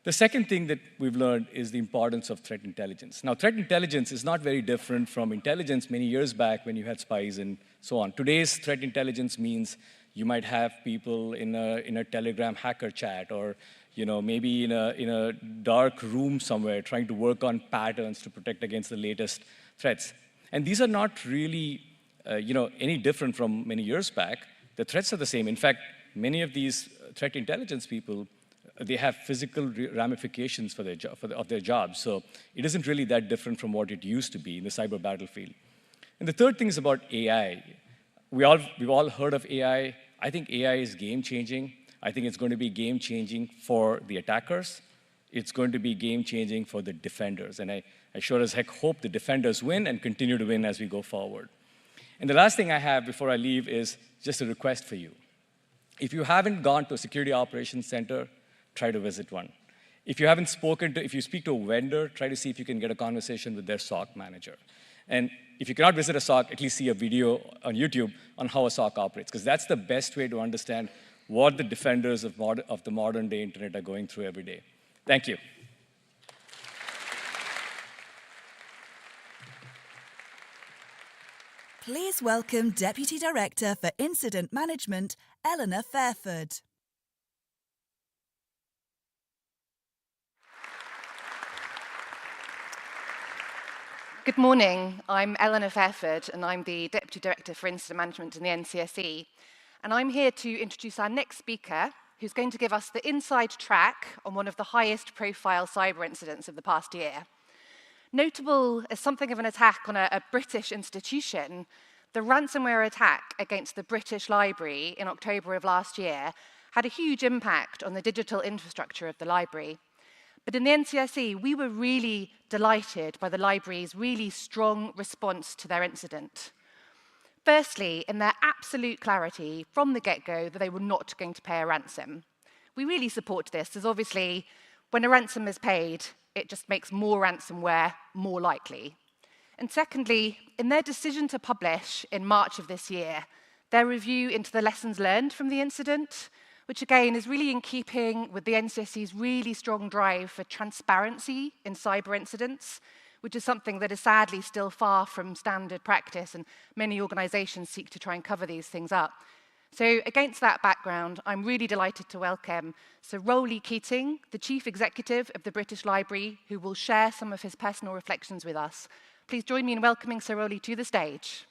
The second thing that we've learned is the importance of threat intelligence. Now, threat intelligence is not very different from intelligence many years back when you had spies and so on. Today's threat intelligence means you might have people in a Telegram hacker chat, or maybe in a dark room somewhere trying to work on patterns to protect against the latest threats. And these are not really any different from many years back. The threats are the same. In fact, many of these threat intelligence people, they have physical ramifications of their jobs. So it isn't really that different from what it used to be in the cyber battlefield. And the third thing is about AI. We've all heard of AI. I think AI is game-changing. I think it's going to be game-changing for the attackers. It's going to be game-changing for the defenders. And I sure as heck hope the defenders win and continue to win as we go forward. And the last thing I have before I leave is just a request for you. If you haven't gone to a security operations center, try to visit one. If you speak to a vendor, try to see if you can get a conversation with their SOC manager. And if you cannot visit a SOC, at least see a video on YouTube on how a SOC operates, because that's the best way to understand what the defenders of the modern day internet are going through every day. Thank you. Please welcome Deputy Director for Incident Management, Eleanor Fairford. Good morning. I'm Eleanor Fairford, and I'm the Deputy Director for Incident Management in the NCSE. And I'm here to introduce our next speaker, who's going to give us the inside track on one of the highest profile cyber incidents of the past year. Notable as something of an attack on a British institution, the ransomware attack against the British Library in October of last year had a huge impact on the digital infrastructure of the library. But in the NCSE, we were really delighted by the library's really strong response to their incident. Firstly, in their absolute clarity from the get-go that they were not going to pay a ransom. We really support this, as obviously, when a ransom is paid, it just makes more ransomware more likely. And secondly, in their decision to publish in March of this year, their review into the lessons learned from the incident, which again is really in keeping with the NCSE's really strong drive for transparency in cyber incidents, which is something that is sadly still far from standard practice, and many organisations seek to try and cover these things up. So against that background, I'm really delighted to welcome Sir Roly Keating, the Chief Executive of the British Library, who will share some of his personal reflections with us. Please join me in welcoming Sir Roly to the stage.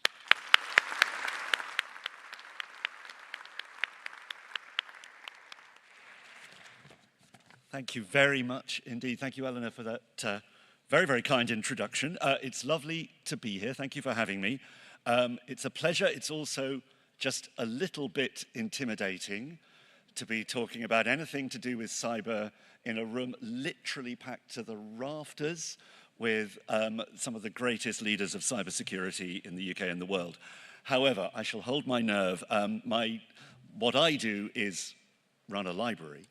Thank you very much indeed. Thank you, Eleanor, for that very, very kind introduction. It's lovely to be here. Thank you for having me. It's a pleasure. It's also just a little bit intimidating to be talking about anything to do with cyber in a room literally packed to the rafters with some of the greatest leaders of cybersecurity in the UK and the world. However, I shall hold my nerve. What I do is run a library.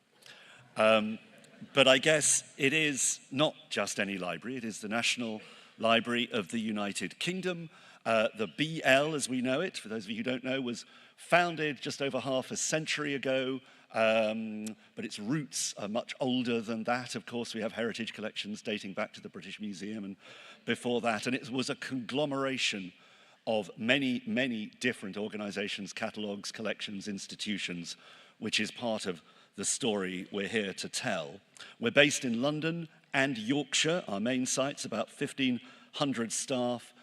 But I guess it is not just any library. It is the National Library of the United Kingdom. The BL, as we know it, for those of you who don't know, was founded just over half a century ago, but its roots are much older than that. Of course, we have heritage collections dating back to the British Museum and before that, and it was a conglomeration of many, many different organizations, catalogues, collections, institutions, which is part of the story we're here to tell. We're based in London and Yorkshire, our main sites, about 1,500 staff.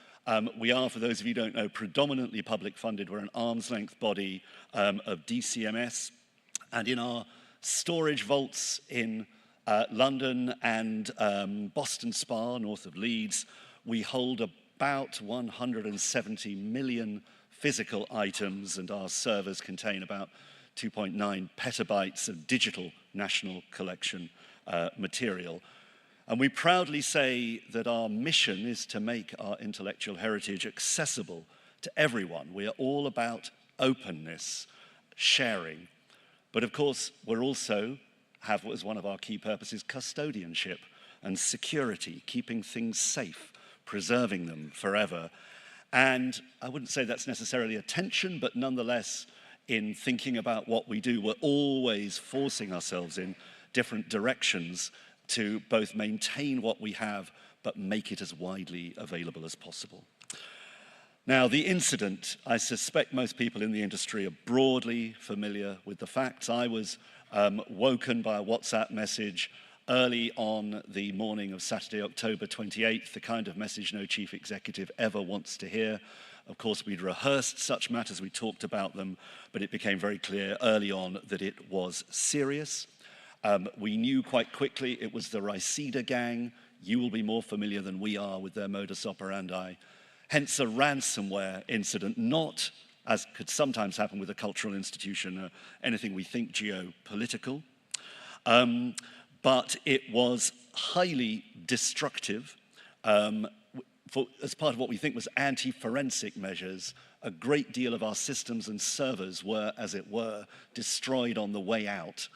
We are, for those of you who don't know, predominantly public funded. We're an arm's length body of DCMS. And in our storage vaults in London and Boston Spa, north of Leeds, we hold about 170 million physical items, and our servers contain about 2.9 petabytes of digital national collection material. And we proudly say that our mission is to make our intellectual heritage accessible to everyone. We are all about openness, sharing. But of course, we're also have as one of our key purposes custodianship and security, keeping things safe, preserving them forever. And I wouldn't say that's necessarily a tension, but nonetheless, in thinking about what we do, we're always forcing ourselves in different directions to both maintain what we have, but make it as widely available as possible. Now, the incident, I suspect most people in the industry are broadly familiar with the facts. I was woken by a WhatsApp message early on the morning of Saturday, October 28th, the kind of message no chief executive ever wants to hear. Of course, we'd rehearsed such matters, we talked about them, but it became very clear early on that it was serious. We knew quite quickly it was the Reseda gang. You will be more familiar than we are with their modus operandi. Hence a ransomware incident, not, as could sometimes happen with a cultural institution, anything we think geopolitical. But it was highly destructive. As part of what we think was anti-forensic measures, a great deal of our systems and servers were, as it were, destroyed on the way out,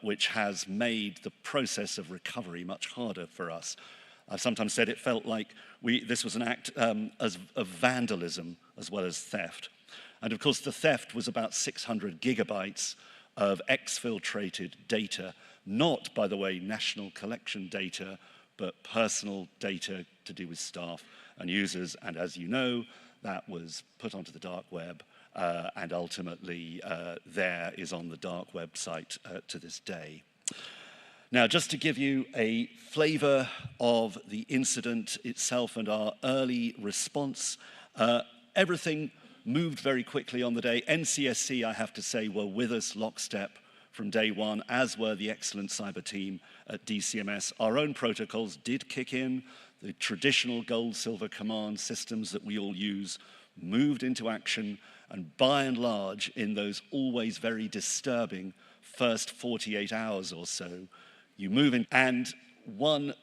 which has made the process of recovery much harder for us. I've sometimes said it felt like this was an act of vandalism as well as theft. And of course, the theft was about 600 gigabytes of exfiltrated data, not, by the way, national collection data, but personal data to do with staff and users. And as you know, that was put onto the dark web and ultimately there is on the dark website to this day. Now, just to give you a flavor of the incident itself and our early response, everything moved very quickly on the day. NCSC, I have to say, were with us lockstep from day one, as were the excellent cyber team at DCMS. Our own protocols did kick in. The traditional gold, silver command systems that we all use moved into action, and by and large, in those always very disturbing first 48 hours or so, you move in. And one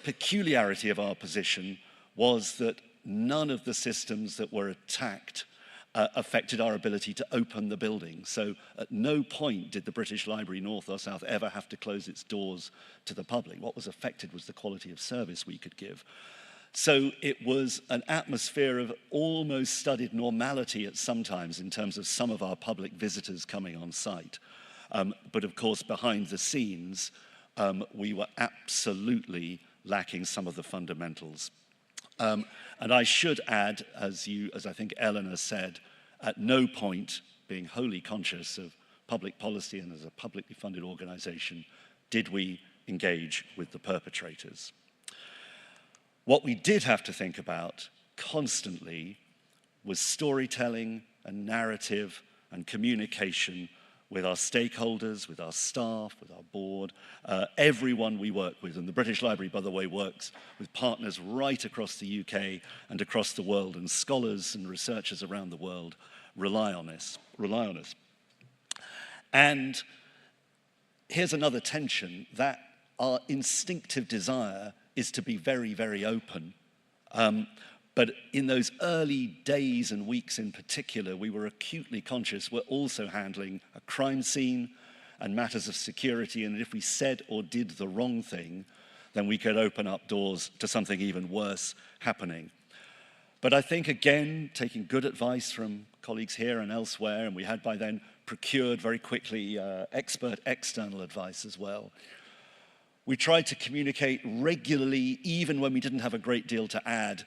peculiarity of our position was that none of the systems that were attacked affected our ability to open the building. So at no point did the British Library, North or South, ever have to close its doors to the public. What was affected was the quality of service we could give. So it was an atmosphere of almost studied normality at some times in terms of some of our public visitors coming on site. But of course, behind the scenes, we were absolutely lacking some of the fundamentals. And I should add, as I think Eleanor said, at no point, being wholly conscious of public policy and as a publicly funded organization, did we engage with the perpetrators. What we did have to think about constantly was storytelling and narrative and communication with our stakeholders, with our staff, with our board, everyone we work with. And the British Library, by the way, works with partners right across the UK and across the world, and scholars and researchers around the world rely on us. And here's another tension, that our instinctive desire is to be very, very open. But in those early days and weeks in particular, we were acutely conscious we're also handling a crime scene and matters of security, and if we said or did the wrong thing, then we could open up doors to something even worse happening. But I think, again, taking good advice from colleagues here and elsewhere, and we had by then procured very quickly expert external advice as well, we tried to communicate regularly, even when we didn't have a great deal to add,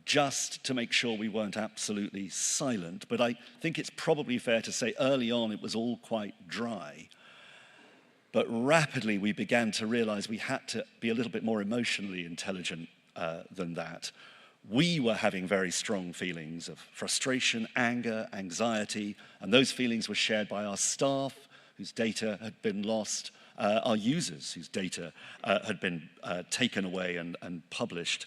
just to make sure we weren't absolutely silent. But I think it's probably fair to say early on it was all quite dry. But rapidly we began to realize we had to be a little bit more emotionally intelligent than that. We were having very strong feelings of frustration, anger, anxiety, and those feelings were shared by our staff, whose data had been lost, our users, whose data had been taken away and published.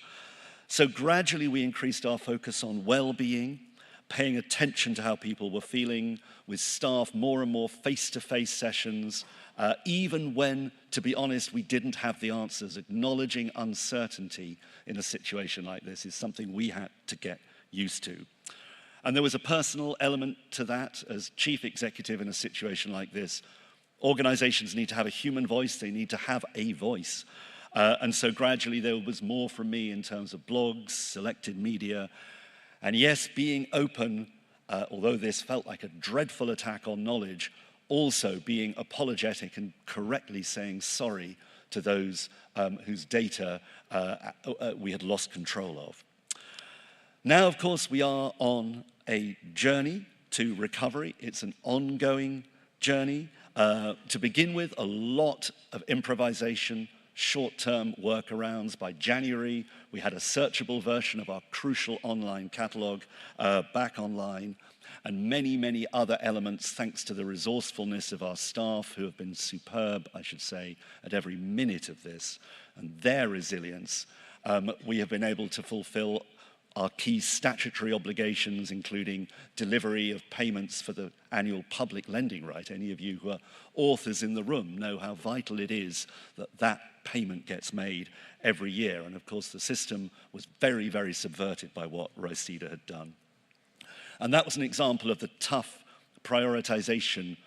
So gradually we increased our focus on well-being, paying attention to how people were feeling, with staff more and more face-to-face sessions, even when, to be honest, we didn't have the answers. Acknowledging uncertainty in a situation like this is something we had to get used to. And there was a personal element to that. As chief executive in a situation like this, organizations need to have a human voice, they need to have a voice. And so gradually there was more from me in terms of blogs, selected media, and yes, being open, although this felt like a dreadful attack on knowledge, also being apologetic and correctly saying sorry to those whose data we had lost control of. Now, of course, we are on a journey to recovery. It's an ongoing journey. To begin with, a lot of improvisation, short-term workarounds. By January, we had a searchable version of our crucial online catalogue back online, and many, many other elements thanks to the resourcefulness of our staff, who have been superb, I should say, at every minute of this, and their resilience. We have been able to fulfill our key statutory obligations, including delivery of payments for the annual public lending right. Any of you who are authors in the room know how vital it is that that payment gets made every year. And of course, the system was very, very subverted by what Rosita had done. And that was an example of the tough prioritization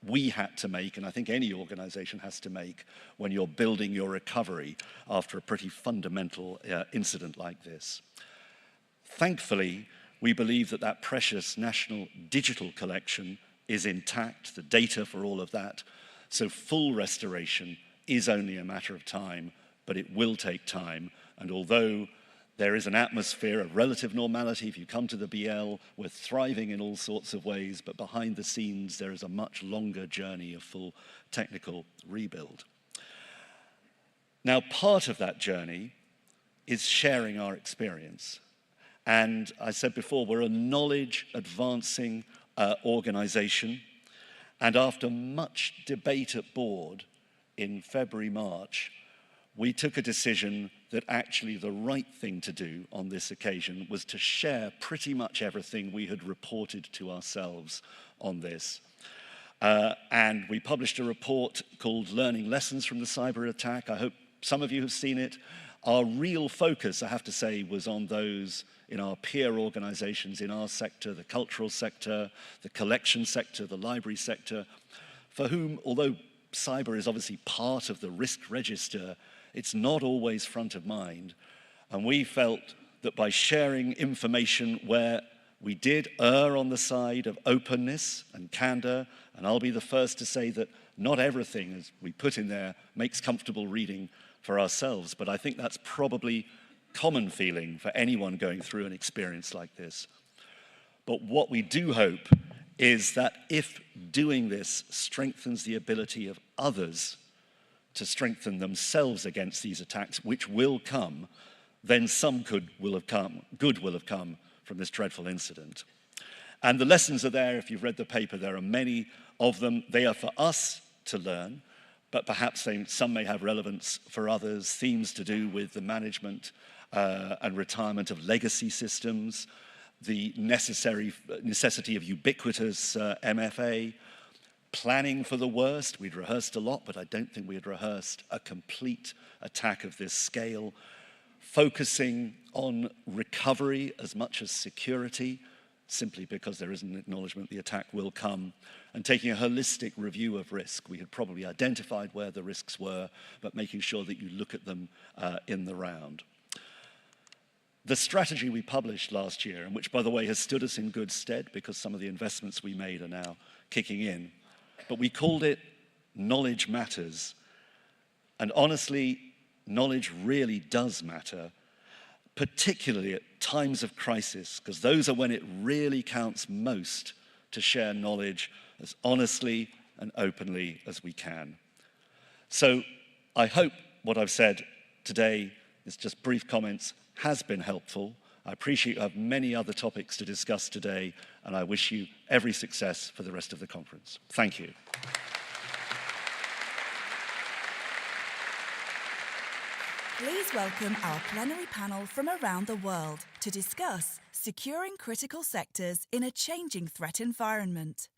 we had to make, and I think any organization has to make, when you're building your recovery after a pretty fundamental incident like this. Thankfully, we believe that that precious national digital collection is intact, the data for all of that. So full restoration is only a matter of time, but it will take time. And although there is an atmosphere of relative normality, if you come to the BL, we're thriving in all sorts of ways, but behind the scenes, there is a much longer journey of full technical rebuild. Now, part of that journey is sharing our experience. And I said before, we're a knowledge-advancing organization. And after much debate at board in February, March, we took a decision that actually the right thing to do on this occasion was to share pretty much everything we had reported to ourselves on this. And we published a report called Learning Lessons from the Cyber Attack. I hope some of you have seen it. Our real focus, I have to say, was on those in our peer organizations, in our sector, the cultural sector, the collection sector, the library sector, for whom, although cyber is obviously part of the risk register, it's not always front of mind. And we felt that by sharing information where we did err on the side of openness and candor, and I'll be the first to say that not everything, as we put in there, makes comfortable reading for ourselves, but I think that's probably common feeling for anyone going through an experience like this. But what we do hope is that if doing this strengthens the ability of others to strengthen themselves against these attacks, which will come, then some good will have come from this dreadful incident. And the lessons are there. If you've read the paper, there are many of them. They are for us to learn, but perhaps some may have relevance for others. Themes to do with the management and retirement of legacy systems, the necessity of ubiquitous MFA, planning for the worst. We'd rehearsed a lot, but I don't think we had rehearsed a complete attack of this scale, focusing on recovery as much as security, simply because there is an acknowledgement the attack will come, and taking a holistic review of risk. We had probably identified where the risks were, but making sure that you look at them in the round. The strategy we published last year, and which, by the way, has stood us in good stead because some of the investments we made are now kicking in, but we called it Knowledge Matters. And honestly, knowledge really does matter, particularly at times of crisis, because those are when it really counts most to share knowledge as honestly and openly as we can. So I hope what I've said today is just brief comments has been helpful. I appreciate you have many other topics to discuss today, and I wish you every success for the rest of the conference. Thank you. Please welcome our plenary panel from around the world to discuss securing critical sectors in a changing threat environment.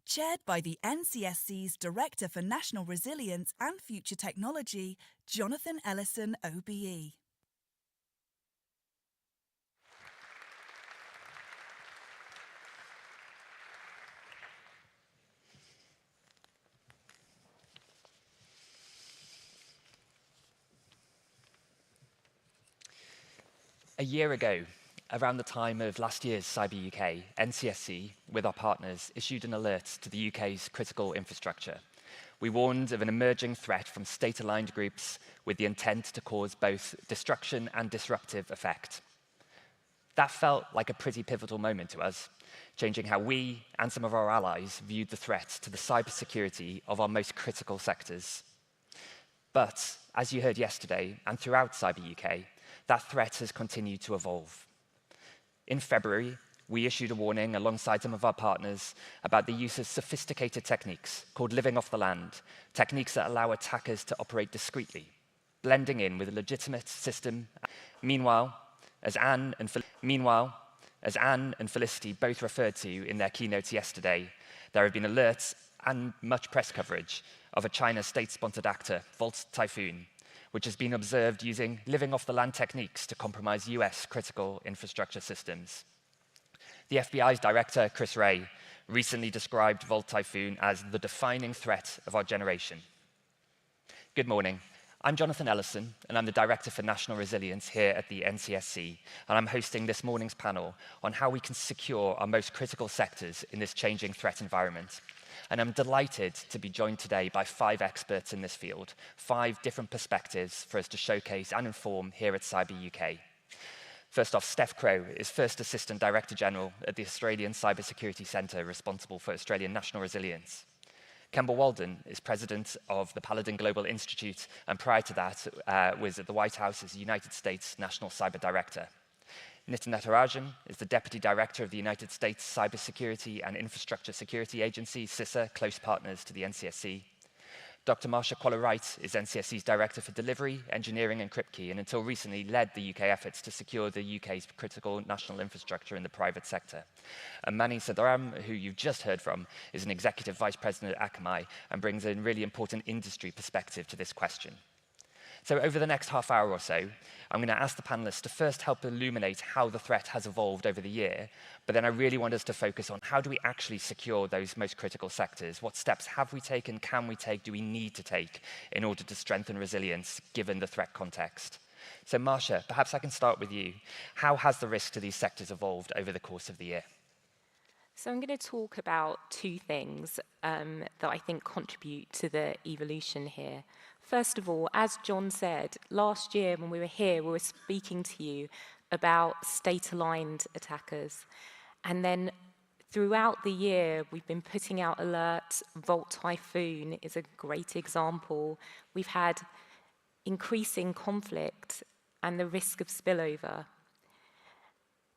Chaired by the NCSC's Director for National Resilience and Future Technology, Jonathan Ellison, OBE. A year ago, around the time of last year's Cyber UK, NCSC, with our partners, issued an alert to the UK's critical infrastructure. We warned of an emerging threat from state-aligned groups with the intent to cause both destruction and disruptive effect. That felt like a pretty pivotal moment to us, changing how we and some of our allies viewed the threat to the cybersecurity of our most critical sectors. But, as you heard yesterday and throughout Cyber UK, that threat has continued to evolve. In February, we issued a warning alongside some of our partners about the use of sophisticated techniques called living off the land, techniques that allow attackers to operate discreetly, blending in with a legitimate system. Meanwhile, as Anne and Felicity both referred to in their keynotes yesterday, there have been alerts and much press coverage of a China state-sponsored actor, Volt Typhoon, which has been observed using living-off-the-land techniques to compromise US critical infrastructure systems. The FBI's director, Chris Wray, recently described Volt Typhoon as the defining threat of our generation. Good morning. I'm Jonathan Ellison, and I'm the Director for National Resilience here at the NCSC, and I'm hosting this morning's panel on how we can secure our most critical sectors in this changing threat environment. And I'm delighted to be joined today by 5 experts in this field, 5 different perspectives for us to showcase and inform here at Cyber UK. First off, Steph Crowe is First Assistant Director General at the Australian Cybersecurity Centre, responsible for Australian national resilience. Kemba Walden is President of the Paladin Global Institute, and prior to that was at the White House as United States National Cyber Director. Nitin Natarajan is the Deputy Director of the United States Cybersecurity and Infrastructure Security Agency, CISA, close partners to the NCSC. Dr. Marsha Qualla-Wright is NCSC's Director for Delivery, Engineering and CryptKey, and until recently led the UK efforts to secure the UK's critical national infrastructure in the private sector. And Mani Sundaram, who you've just heard from, is an Executive Vice President at Akamai and brings a really important industry perspective to this question. So over the next half hour or so, I'm going to ask the panelists to first help illuminate how the threat has evolved over the year, but then I really want us to focus on how do we actually secure those most critical sectors? What steps have we taken, can we take, do we need to take in order to strengthen resilience given the threat context? So Marsha, perhaps I can start with you. How has the risk to these sectors evolved over the course of the year? So I'm going to talk about two things that I think contribute to the evolution here. First of all, as John said, last year when we were here, we were speaking to you about state-aligned attackers. And then throughout the year, we've been putting out alerts. Volt Typhoon is a great example. We've had increasing conflict and the risk of spillover.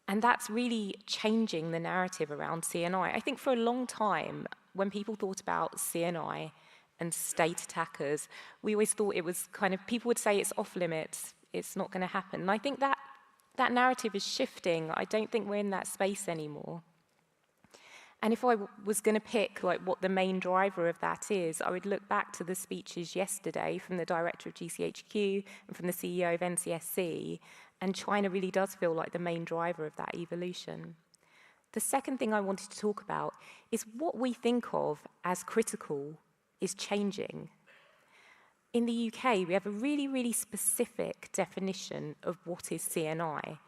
And that's really changing the narrative around CNI. I think for a long time, when people thought about CNI and state attackers, we always thought it was kind of, people would say it's off limits, it's not going to happen. And I think that narrative is shifting. I don't think we're in that space anymore. And if I was going to pick like what the main driver of that is, I would look back to the speeches yesterday from the director of GCHQ and from the CEO of NCSC, and China really does feel like the main driver of that evolution. The second thing I wanted to talk about is what we think of as critical is changing. In the UK, we have a really, really specific definition of what is CNI.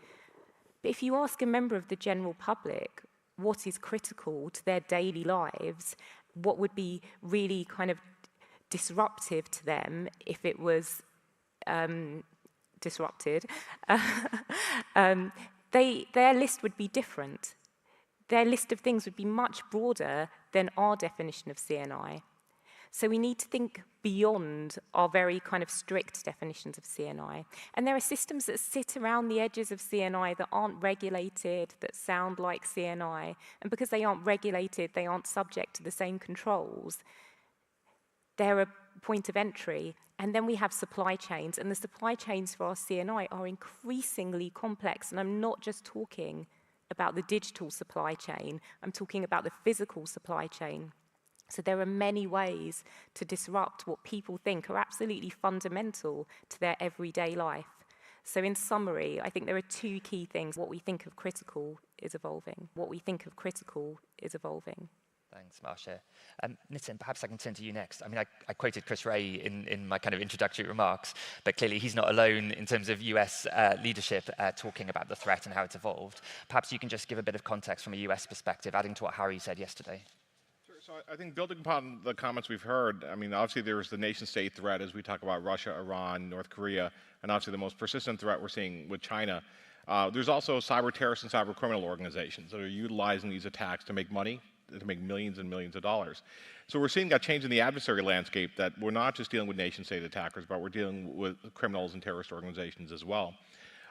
But if you ask a member of the general public what is critical to their daily lives, what would be really kind of disruptive to them if it was disrupted, their list would be different. Their list of things would be much broader than our definition of CNI. So we need to think beyond our very kind of strict definitions of CNI. And there are systems that sit around the edges of CNI that aren't regulated, that sound like CNI. And because they aren't regulated, they aren't subject to the same controls. They're a point of entry. And then we have supply chains. And the supply chains for our CNI are increasingly complex. And I'm not just talking about the digital supply chain. I'm talking about the physical supply chain. So there are many ways to disrupt what people think are absolutely fundamental to their everyday life. So in summary, I think there are two key things. What we think of critical is evolving. What we think of critical is evolving. Thanks, Marsha. Nitin, perhaps I can turn to you next. I mean, I quoted Chris Wray in my kind of introductory remarks, but clearly he's not alone in terms of US leadership talking about the threat and how it's evolved. Perhaps you can just give a bit of context from a US perspective, adding to what Harry said yesterday. So I think building upon the comments we've heard, I mean, obviously there's the nation-state threat as we talk about Russia, Iran, North Korea, and obviously the most persistent threat we're seeing with China. There's also cyber terrorists and cyber criminal organizations that are utilizing these attacks to make money, to make millions and millions of dollars. So we're seeing that change in the adversary landscape, that we're not just dealing with nation-state attackers, but we're dealing with criminals and terrorist organizations as well.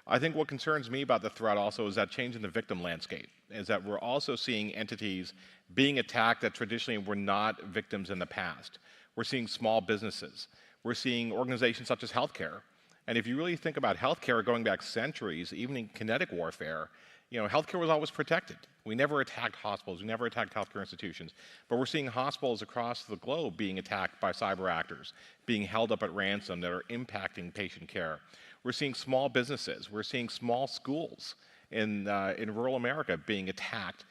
I think what concerns me about the threat also is that change in the victim landscape, is that we're also seeing entities being attacked that traditionally were not victims in the past. We're seeing small businesses. We're seeing organizations such as healthcare. And if you really think about healthcare going back centuries, even in kinetic warfare, you know, healthcare was always protected. We never attacked hospitals. We never attacked healthcare institutions. But we're seeing hospitals across the globe being attacked by cyber actors, being held up at ransom that are impacting patient care. We're seeing small businesses. We're seeing small schools in rural America being attacked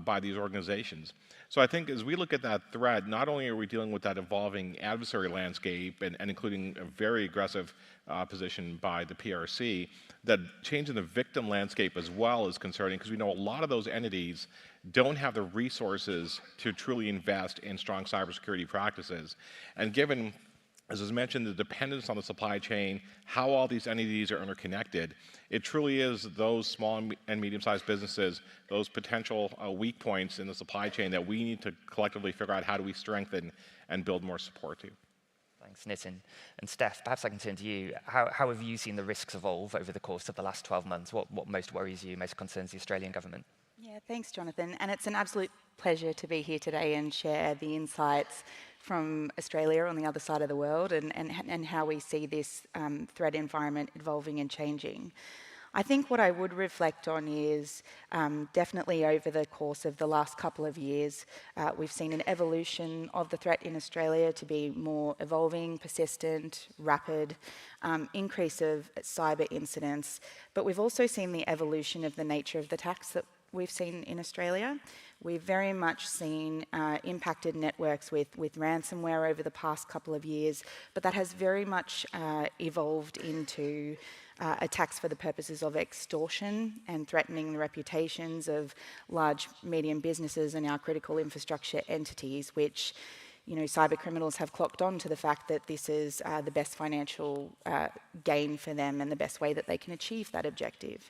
by these organizations. So I think as we look at that threat, not only are we dealing with that evolving adversary landscape and including a very aggressive position by the PRC, that change in the victim landscape as well is concerning, because we know a lot of those entities don't have the resources to truly invest in strong cybersecurity practices. And given, as was mentioned, the dependence on the supply chain, how all these entities are interconnected, it truly is those small and medium-sized businesses, those potential weak points in the supply chain that we need to collectively figure out how do we strengthen and build more support to. Thanks, Nitin. And Steph, perhaps I can turn to you. How have you seen the risks evolve over the course of the last 12 months? What most worries you, most concerns the Australian government? Yeah, thanks, Jonathan. And it's an absolute pleasure to be here today and share the insights from Australia on the other side of the world and how we see this threat environment evolving and changing. I think what I would reflect on is definitely over the course of the last couple of years, we've seen an evolution of the threat in Australia to be more evolving, persistent, rapid, increase of cyber incidents. But we've also seen the evolution of the nature of the attacks that we've seen in Australia. We've very much seen impacted networks with ransomware over the past couple of years, but that has very much evolved into attacks for the purposes of extortion and threatening the reputations of large, medium businesses and our critical infrastructure entities, which, you know, cyber criminals have clocked on to the fact that this is the best financial gain for them and the best way that they can achieve that objective.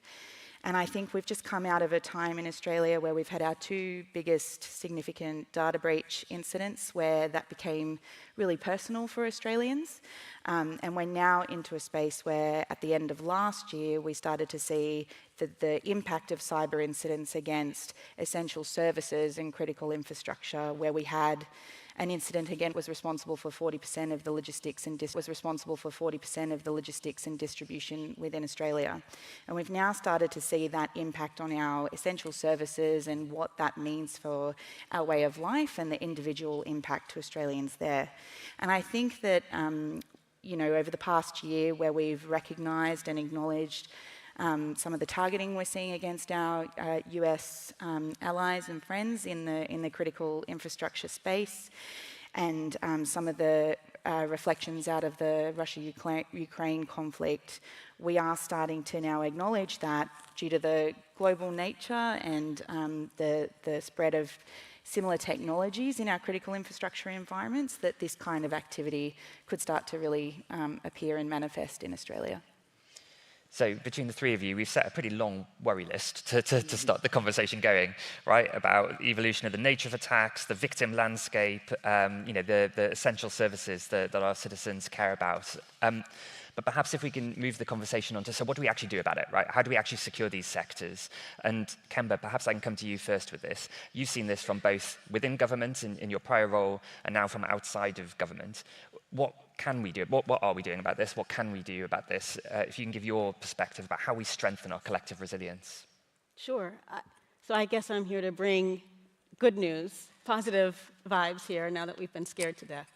And I think we've just come out of a time in Australia where we've had our two biggest significant data breach incidents where that became really personal for Australians. And we're now into a space where at the end of last year, we started to see the impact of cyber incidents against essential services and critical infrastructure, where we had an incident again was responsible for 40% of the logistics and distribution within Australia. And we've now started to see that impact on our essential services and what that means for our way of life and the individual impact to Australians there. And I think that, you know, over the past year where we've recognised and acknowledged some of the targeting we're seeing against our US allies and friends in the critical infrastructure space, and some of the reflections out of the Russia-Ukraine conflict, we are starting to now acknowledge that due to the global nature and the spread of similar technologies in our critical infrastructure environments, that this kind of activity could start to really appear and manifest in Australia. So between the three of you, we've set a pretty long worry list to start the conversation going, right? About the evolution of the nature of attacks, the victim landscape, you know, the essential services that our citizens care about. But perhaps if we can move the conversation on to, so what do we actually do about it, right? How do we actually secure these sectors? And Kemba, perhaps I can come to you first with this. You've seen this from both within government in your prior role and now from outside of government. What can we do? What are we doing about this? What can we do about this? If you can give your perspective about how we strengthen our collective resilience. Sure. So I guess I'm here to bring good news, positive vibes here now that we've been scared to death.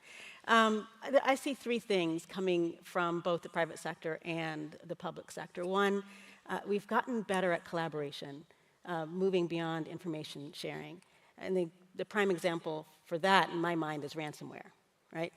I see three things coming from both the private sector and the public sector. One, we've gotten better at collaboration, moving beyond information sharing. And the prime example for that, in my mind, is ransomware, right?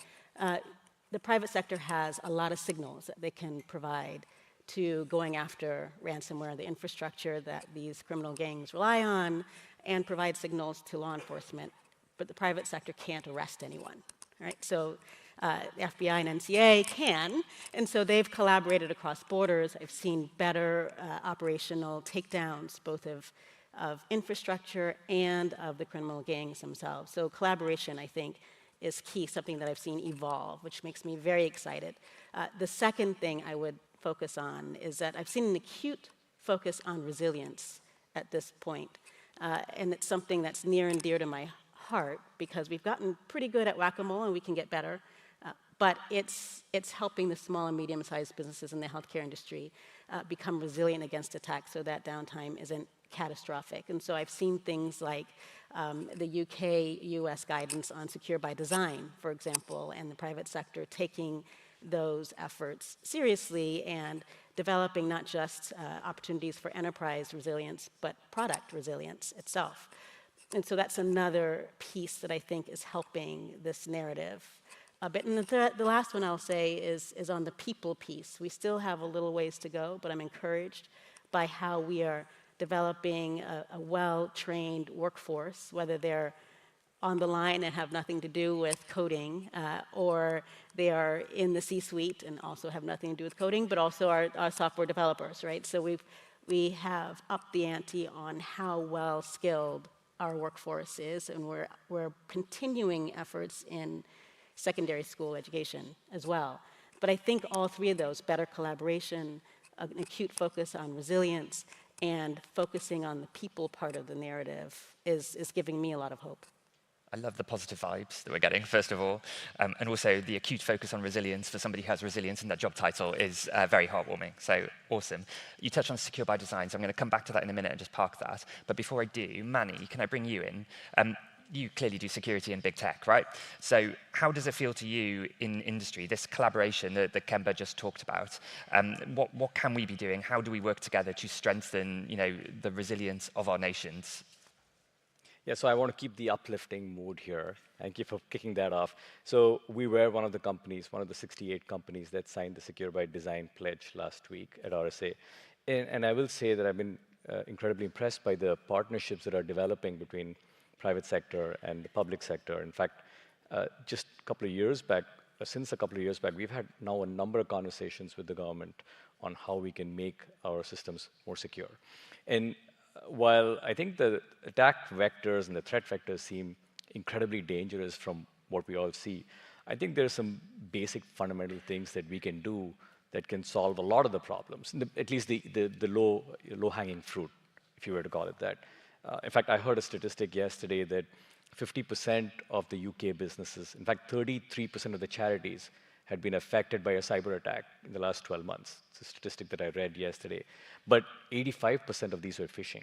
The private sector has a lot of signals that they can provide to going after ransomware, the infrastructure that these criminal gangs rely on, and provide signals to law enforcement. But the private sector can't arrest anyone, right? So the FBI and NCA can, and so they've collaborated across borders. I've seen better operational takedowns, both of infrastructure and of the criminal gangs themselves. So collaboration, I think, is key, something that I've seen evolve, which makes me very excited. The second thing I would focus on is that I've seen an acute focus on resilience at this point. And it's something that's near and dear to my heart because we've gotten pretty good at whack-a-mole and we can get better. But it's helping the small and medium-sized businesses in the healthcare industry become resilient against attacks so that downtime isn't catastrophic. And so I've seen things like the UK-US guidance on secure by design, for example, and the private sector taking those efforts seriously and developing not just opportunities for enterprise resilience, but product resilience itself. And so that's another piece that I think is helping this narrative a bit. And the last one I'll say is on the people piece. We still have a little ways to go, but I'm encouraged by how we are developing a well-trained workforce, whether they're on the line and have nothing to do with coding, or they are in the C-suite and also have nothing to do with coding, but also are software developers, right? So we have upped the ante on how well-skilled our workforce is, and we're continuing efforts in secondary school education as well. But I think all three of those, better collaboration, an acute focus on resilience, and focusing on the people part of the narrative is giving me a lot of hope. I love the positive vibes that we're getting, first of all, and also the acute focus on resilience for somebody who has resilience in their job title is very heartwarming, so awesome. You touched on secure by design, so I'm going to come back to that in a minute and just park that. But before I do, Manny, can I bring you in? You clearly do security and big tech, right? So how does it feel to you in industry, this collaboration that Kemba just talked about? What can we be doing? How do we work together to strengthen, the resilience of our nations? Yeah, so I want to keep the uplifting mood here. Thank you for kicking that off. So we were one of the companies, one of the 68 companies that signed the Secure by Design pledge last week at RSA. And I will say that I've been incredibly impressed by the partnerships that are developing between private sector and the public sector. In fact, just a couple of years back, since a couple of years back, we've had now a number of conversations with the government on how we can make our systems more secure. And while I think the attack vectors and the threat vectors seem incredibly dangerous from what we all see, I think there are some basic fundamental things that we can do that can solve a lot of the problems, at least the low-hanging fruit, if you were to call it that. In fact, I heard a statistic yesterday that 50% of the UK businesses, in fact, 33% of the charities had been affected by a cyber attack in the last 12 months. It's a statistic that I read yesterday. But 85% of these were phishing.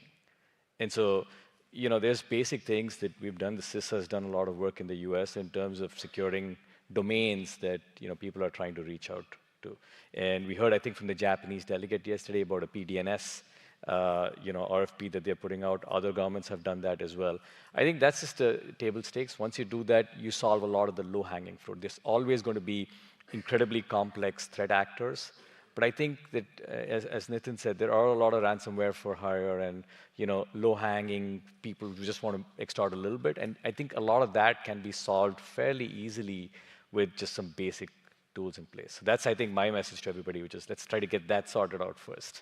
And so, there's basic things that we've done. The CISA has done a lot of work in the US in terms of securing domains that, people are trying to reach out to. And we heard, I think, from the Japanese delegate yesterday about a PDNS RFP that they're putting out. Other governments have done that as well. I think that's just table stakes. Once you do that, you solve a lot of the low-hanging fruit. There's always going to be incredibly complex threat actors. But I think that, as Nitin said, there are a lot of ransomware for hire and low-hanging people who just want to extort a little bit. And I think a lot of that can be solved fairly easily with just some basic tools in place. So that's, I think, my message to everybody, which is let's try to get that sorted out first.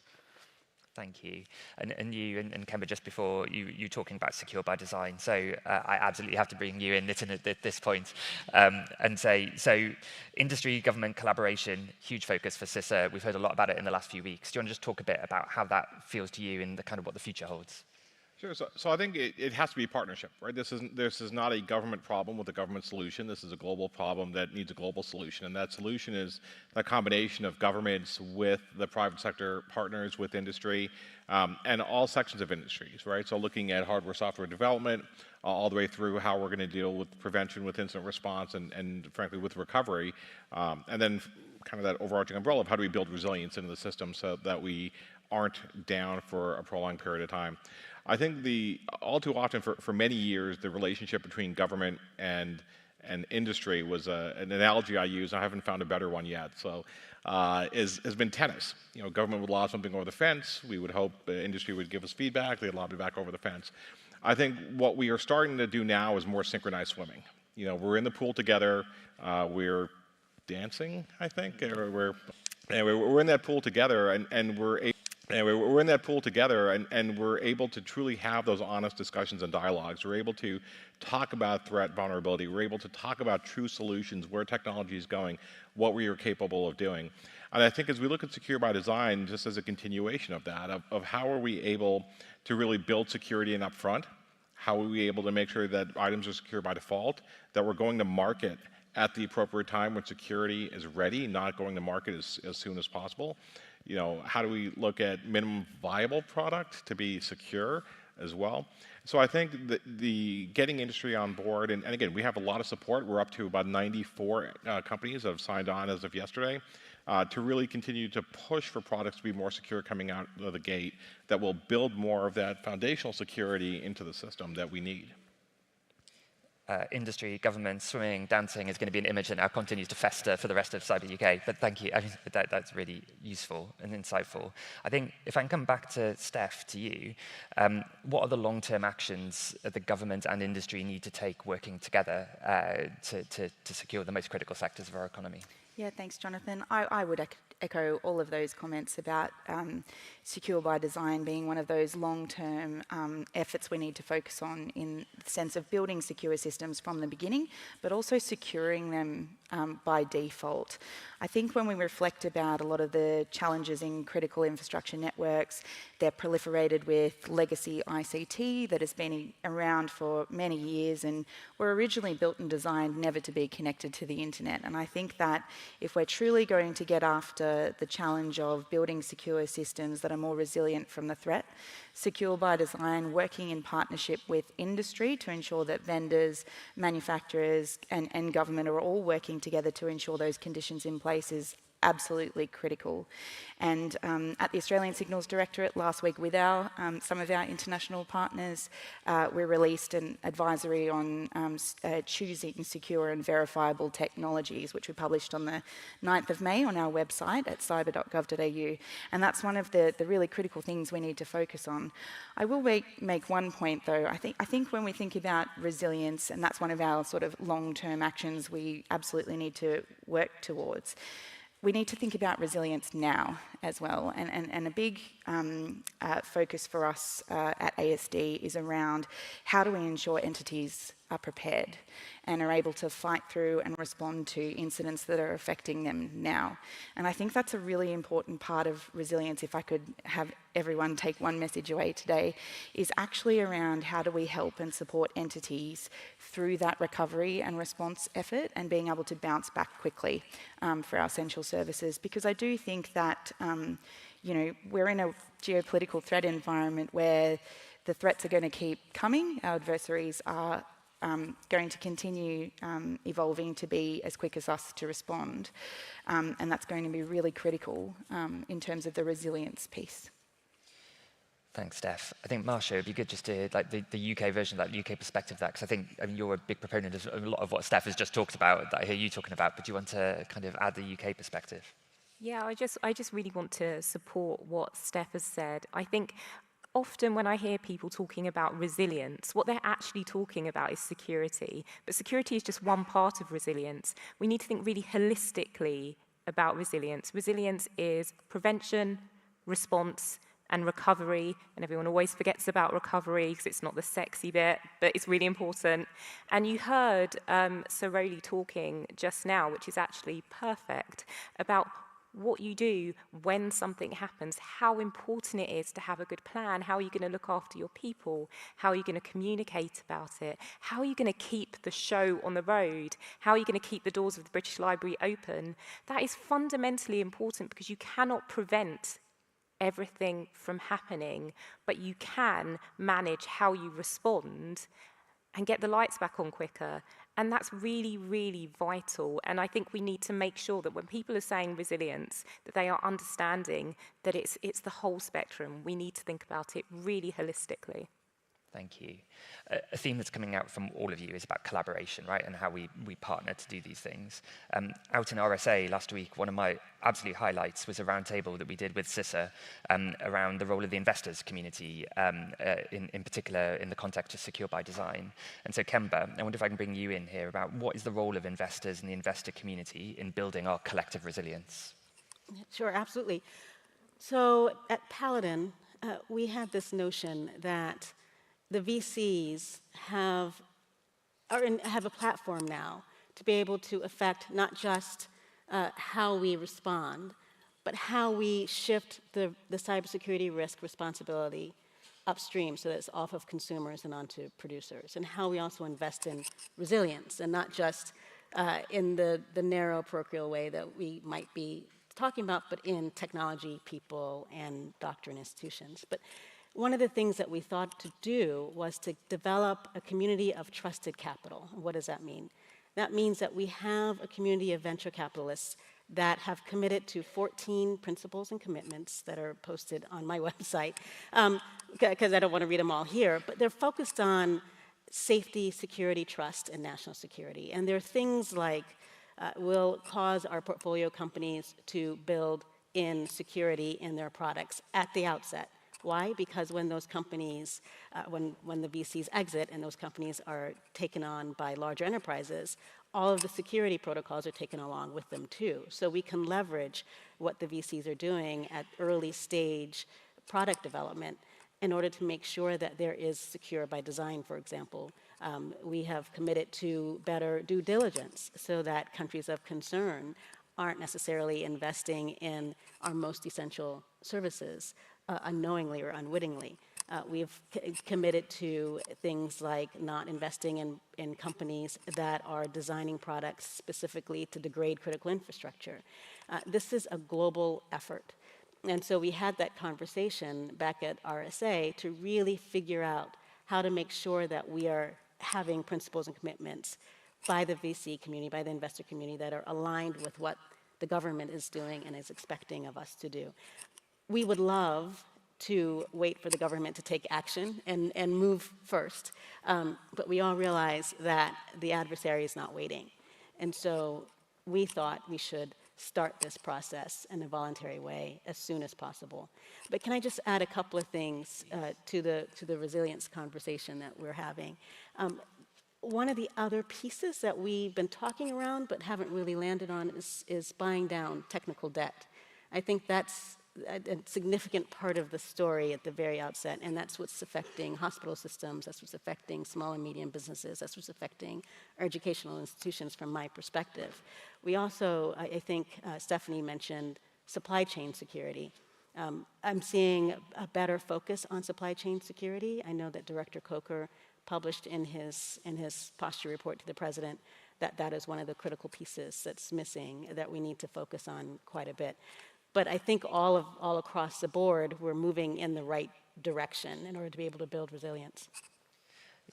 Thank you. And you and Kemba, just before you talking about secure by design, so I absolutely have to bring you in, Nitin, at this point, and say, so industry, government collaboration, huge focus for CISA. We've heard a lot about it in the last few weeks. Do you want to just talk a bit about how that feels to you and the kind of what the future holds? Sure. So I think it has to be a partnership, right? This is not a government problem with a government solution. This is a global problem that needs a global solution, and that solution is a combination of governments with the private sector partners, with industry, and all sections of industries, right? So looking at hardware, software development, all the way through how we're going to deal with prevention, with incident response, and frankly with recovery, and then kind of that overarching umbrella of how do we build resilience into the system so that we aren't down for a prolonged period of time. I think all too often for many years, the relationship between government and industry was an analogy I use. I haven't found a better one yet. So has been tennis. Government would lob something over the fence. We would hope industry would give us feedback. They'd lob it back over the fence. I think what we are starting to do now is more synchronized swimming. We're in the pool together. We're dancing, I think. We're in that pool together, and we're in that pool together, and we're able to truly have those honest discussions and dialogues. We're able to talk about threat vulnerability. We're able to talk about true solutions, where technology is going, what we are capable of doing. And I think as we look at secure by design, just as a continuation of that, of how are we able to really build security in upfront, how are we able to make sure that items are secure by default, that we're going to market at the appropriate time when security is ready, not going to market as soon as possible. How do we look at minimum viable product to be secure as well? So I think the getting industry on board, and again, we have a lot of support. We're up to about 94 companies that have signed on as of yesterday to really continue to push for products to be more secure coming out of the gate that will build more of that foundational security into the system that we need. Industry, government, swimming, dancing is going to be an image that now continues to fester for the rest of Cyber UK. But thank you. I mean, that's really useful and insightful. I think if I can come back to Steph, to you, what are the long-term actions that the government and industry need to take working together to secure the most critical sectors of our economy? Yeah, thanks, Jonathan. I would echo all of those comments about secure by design being one of those long-term efforts we need to focus on, in the sense of building secure systems from the beginning, but also securing them by default. I think when we reflect about a lot of the challenges in critical infrastructure networks, they're proliferated with legacy ICT that has been around for many years and were originally built and designed never to be connected to the internet. And I think that if we're truly going to get after the challenge of building secure systems that are more resilient from the threat, secure by design, working in partnership with industry to ensure that vendors, manufacturers and government are all working together to ensure those conditions in place is absolutely critical. And at the Australian Signals Directorate last week with some of our international partners, we released an advisory on choosing secure and verifiable technologies, which we published on the 9th of May on our website at cyber.gov.au. And that's one of the really critical things we need to focus on. I will make one point though. I think when we think about resilience, and that's one of our sort of long-term actions we absolutely need to work towards, we need to think about resilience now as well. And a big focus for us at ASD is around how do we ensure entities are prepared and are able to fight through and respond to incidents that are affecting them now. And I think that's a really important part of resilience, if I could have everyone take one message away today, is actually around how do we help and support entities through that recovery and response effort and being able to bounce back quickly for our essential services. Because I do think that we're in a geopolitical threat environment where the threats are going to keep coming. Our adversaries are going to continue evolving to be as quick as us to respond. And that's going to be really critical in terms of the resilience piece. Thanks, Steph. I think, Marsha, it'd be good just to, like, the UK version of that, UK perspective of that, because I think you're a big proponent of a lot of what Steph has just talked about, that I hear you talking about, but do you want to kind of add the UK perspective? Yeah, I just really want to support what Steph has said. I think often when I hear people talking about resilience, what they're actually talking about is security. But security is just one part of resilience. We need to think really holistically about resilience. Resilience is prevention, response, and recovery. And everyone always forgets about recovery because it's not the sexy bit, but it's really important. And you heard Sir Roly talking just now, which is actually perfect, about what you do when something happens, how important it is to have a good plan, how are you going to look after your people, how are you going to communicate about it, how are you going to keep the show on the road, how are you going to keep the doors of the British Library open. That is fundamentally important because you cannot prevent everything from happening, but you can manage how you respond and get the lights back on quicker. And that's really, really vital. And I think we need to make sure that when people are saying resilience, that they are understanding that it's the whole spectrum. We need to think about it really holistically. Thank you. A theme that's coming out from all of you is about collaboration, right, and how we partner to do these things. Out in RSA last week, one of my absolute highlights was a roundtable that we did with CISA around the role of the investors community, in particular in the context of secure by design. And so, Kemba, I wonder if I can bring you in here about what is the role of investors and the investor community in building our collective resilience? Sure, absolutely. So at Paladin, we had this notion that the VCs have a platform now to be able to affect not just how we respond, but how we shift the cybersecurity risk responsibility upstream so that it's off of consumers and onto producers, and how we also invest in resilience and not just in the narrow parochial way that we might be talking about, but in technology, people, and doctrine institutions. But one of the things that we thought to do was to develop a community of trusted capital. What does that mean? That means that we have a community of venture capitalists that have committed to 14 principles and commitments that are posted on my website, because I don't want to read them all here, but they're focused on safety, security, trust, and national security. And there are things like will cause our portfolio companies to build in security in their products at the outset. Why? Because when those companies, when the VCs exit and those companies are taken on by larger enterprises, all of the security protocols are taken along with them too. So we can leverage what the VCs are doing at early stage product development in order to make sure that there is secure by design, for example. We have committed to better due diligence so that countries of concern aren't necessarily investing in our most essential services unknowingly or unwittingly. We've committed to things like not investing in companies that are designing products specifically to degrade critical infrastructure. This is a global effort. And so we had that conversation back at RSA to really figure out how to make sure that we are having principles and commitments by the VC community, by the investor community, that are aligned with what the government is doing and is expecting of us to do. We would love to wait for the government to take action and move first. But we all realize that the adversary is not waiting. And so we thought we should start this process in a voluntary way as soon as possible. But can I just add a couple of things to the resilience conversation that we're having? One of the other pieces that we've been talking around but haven't really landed on is buying down technical debt. I think that's a significant part of the story at the very outset, and that's what's affecting hospital systems, that's what's affecting small and medium businesses, that's what's affecting our educational institutions from my perspective. We also, I think Stephanie mentioned supply chain security. I'm seeing a better focus on supply chain security. I know that Director Coker published in his posture report to the President that is one of the critical pieces that's missing that we need to focus on quite a bit. But I think all across the board, we're moving in the right direction in order to be able to build resilience.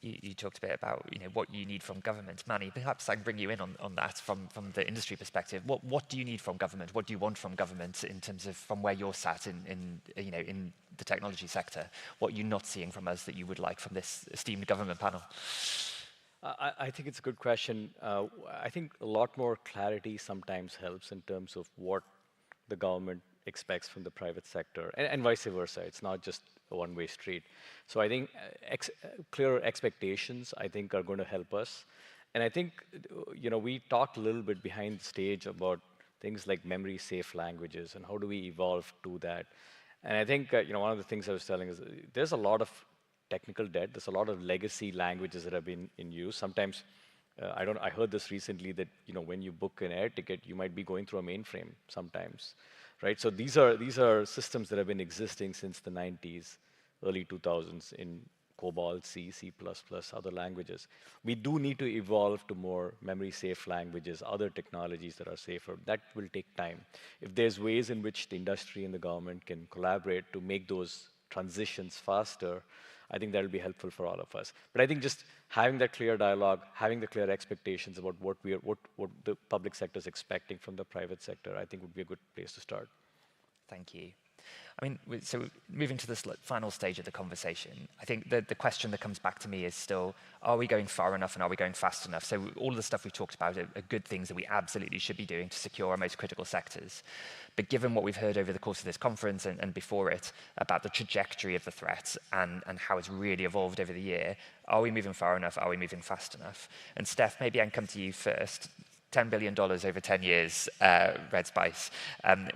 You talked a bit about what you need from government. Manny, perhaps I can bring you in on that from the industry perspective. What do you need from government? What do you want from government in terms of from where you're sat in the technology sector? What are you not seeing from us that you would like from this esteemed government panel? I think it's a good question. I think a lot more clarity sometimes helps in terms of what the government expects from the private sector, and vice versa. It's not just a one-way street. So I think clearer expectations, I think, are going to help us. And I think, we talked a little bit behind the stage about things like memory-safe languages and how do we evolve to that. And I think, one of the things I was telling is there's a lot of technical debt. There's a lot of legacy languages that have been in use. Sometimes, I heard this recently that when you book an air ticket, you might be going through a mainframe sometimes, right? So these are systems that have been existing since the 90s, early 2000s in COBOL, C, C++, other languages. We do need to evolve to more memory-safe languages, other technologies that are safer. That will take time. If there's ways in which the industry and the government can collaborate to make those transitions faster, I think that'll be helpful for all of us. But I think just having that clear dialogue, having the clear expectations about what the public sector is expecting from the private sector, I think would be a good place to start. Thank you. I mean, so moving to this final stage of the conversation, I think the question that comes back to me is still, are we going far enough and are we going fast enough? So all of the stuff we've talked about are good things that we absolutely should be doing to secure our most critical sectors. But given what we've heard over the course of this conference and before it about the trajectory of the threat and how it's really evolved over the year, are we moving far enough? Are we moving fast enough? And Steph, maybe I can come to you first. $10 billion over 10 years, Red Spice,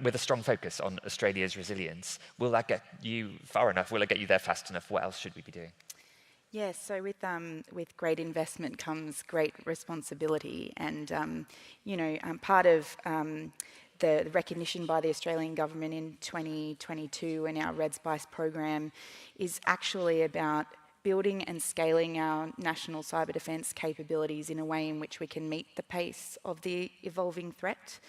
with a strong focus on Australia's resilience. Will that get you far enough? Will it get you there fast enough? What else should we be doing? Yes, so with great investment comes great responsibility, and part of the recognition by the Australian government in 2022 in our Red Spice program is actually about building and scaling our national cyber defence capabilities in a way in which we can meet the pace of the evolving threat.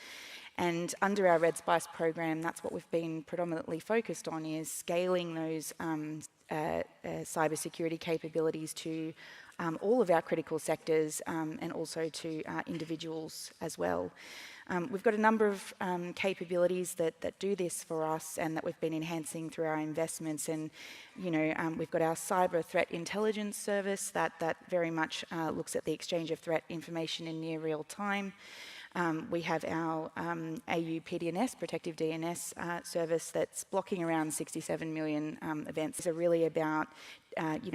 And under our Red Spice program, that's what we've been predominantly focused on, is scaling those cybersecurity capabilities to all of our critical sectors and also to individuals as well. We've got a number of capabilities that do this for us and that we've been enhancing through our investments. And, we've got our cyber threat intelligence service that very much looks at the exchange of threat information in near real time. We have our AU PDNS, Protective DNS service, that's blocking around 67 million events. These are really about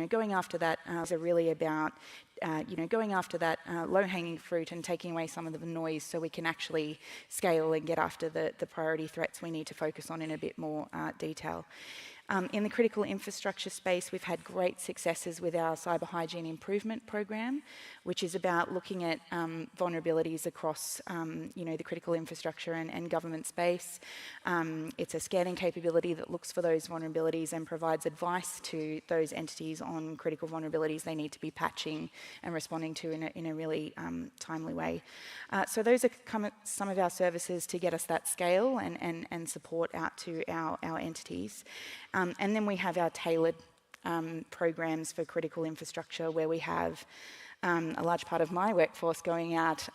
going after that is really about going after that low-hanging fruit and taking away some of the noise so we can actually scale and get after the priority threats we need to focus on in a bit more detail. In the critical infrastructure space, we've had great successes with our cyber hygiene improvement program, which is about looking at vulnerabilities across the critical infrastructure and government space. It's a scanning capability that looks for those vulnerabilities and provides advice to those entities on critical vulnerabilities they need to be patching and responding to in a really timely way. So those are some of our services to get us that scale and support out to our entities. And then we have our tailored programs for critical infrastructure, where we have a large part of my workforce going out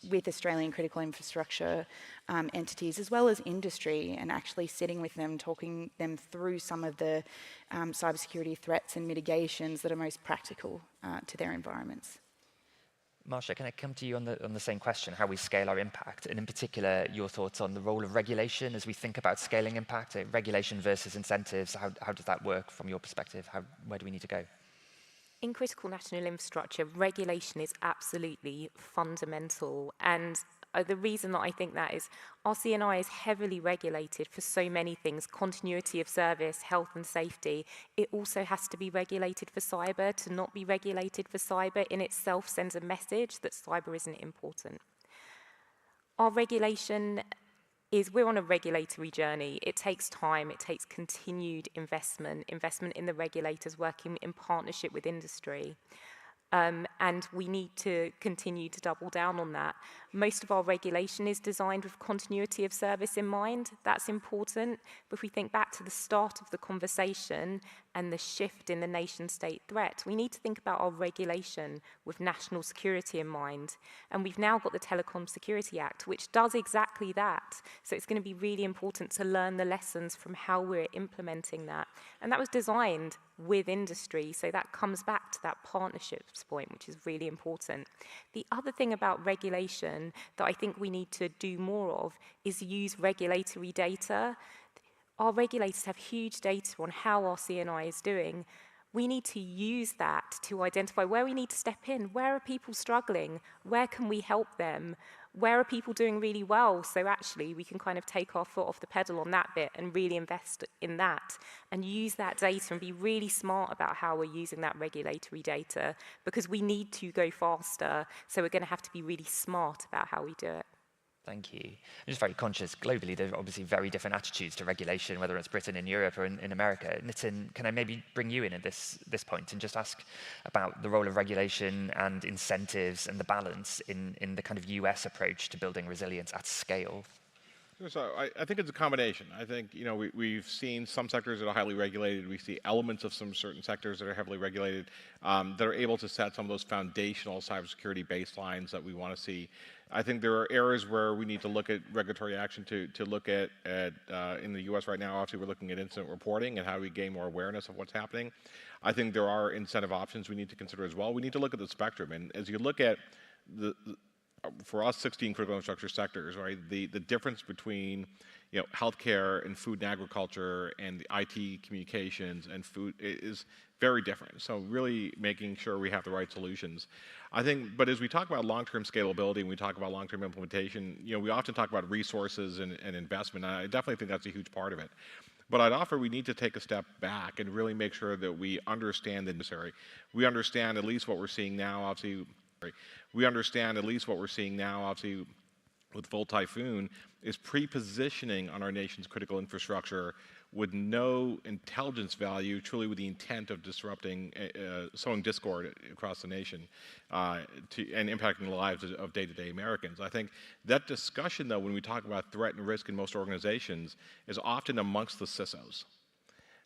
with Australian critical infrastructure entities, as well as industry, and actually sitting with them, talking them through some of the cybersecurity threats and mitigations that are most practical to their environments. Marsha, can I come to you on the same question, how we scale our impact, and in particular, your thoughts on the role of regulation as we think about scaling impact, regulation versus incentives, how does that work from your perspective? Where do we need to go? In critical national infrastructure, regulation is absolutely fundamental, and the reason that I think that is our CNI is heavily regulated for so many things, continuity of service, health and safety. It also has to be regulated for cyber. To not be regulated for cyber in itself sends a message that cyber isn't important. Our regulation we're on a regulatory journey. It takes time, it takes continued investment in the regulators working in partnership with industry. And we need to continue to double down on that. Most of our regulation is designed with continuity of service in mind. That's important. But if we think back to the start of the conversation and the shift in the nation-state threat, we need to think about our regulation with national security in mind. And we've now got the Telecom Security Act, which does exactly that. So it's going to be really important to learn the lessons from how we're implementing that. And that was designed with industry, so that comes back to that partnerships point, which is really important. The other thing about regulation that I think we need to do more of is use regulatory data. Our regulators have huge data on how our CNI is doing. We need to use that to identify where we need to step in. Where are people struggling? Where can we help them? Where are people doing really well? So actually we can kind of take our foot off the pedal on that bit and really invest in that and use that data and be really smart about how we're using that regulatory data, because we need to go faster. So we're going to have to be really smart about how we do it. Thank you. I'm just very conscious, globally, there are obviously very different attitudes to regulation, whether it's Britain, in Europe, or in America. Nitin, can I maybe bring you in at this point and just ask about the role of regulation and incentives and the balance in the kind of US approach to building resilience at scale? So I think it's a combination. I think, we've seen some sectors that are highly regulated. We see elements of some certain sectors that are heavily regulated that are able to set some of those foundational cybersecurity baselines that we want to see. I think there are areas where we need to look at regulatory action to look at in the US right now, obviously we're looking at incident reporting and how we gain more awareness of what's happening. I think there are incentive options we need to consider as well. We need to look at the spectrum, and as you look at for us, 16 critical infrastructure sectors, right? The difference between, healthcare and food and agriculture and the IT communications and food is very different. So really making sure we have the right solutions. I think, but as we talk about long-term scalability and we talk about long-term implementation, we often talk about resources and investment. And I definitely think that's a huge part of it. But I'd offer we need to take a step back and really make sure that we understand the necessary. We understand at least what we're seeing now, obviously. We understand at least what we're seeing now, obviously, with Volt Typhoon, is pre-positioning on our nation's critical infrastructure with no intelligence value, truly with the intent of disrupting, sowing discord across the nation and impacting the lives of day-to-day Americans. I think that discussion, though, when we talk about threat and risk in most organizations, is often amongst the CISOs.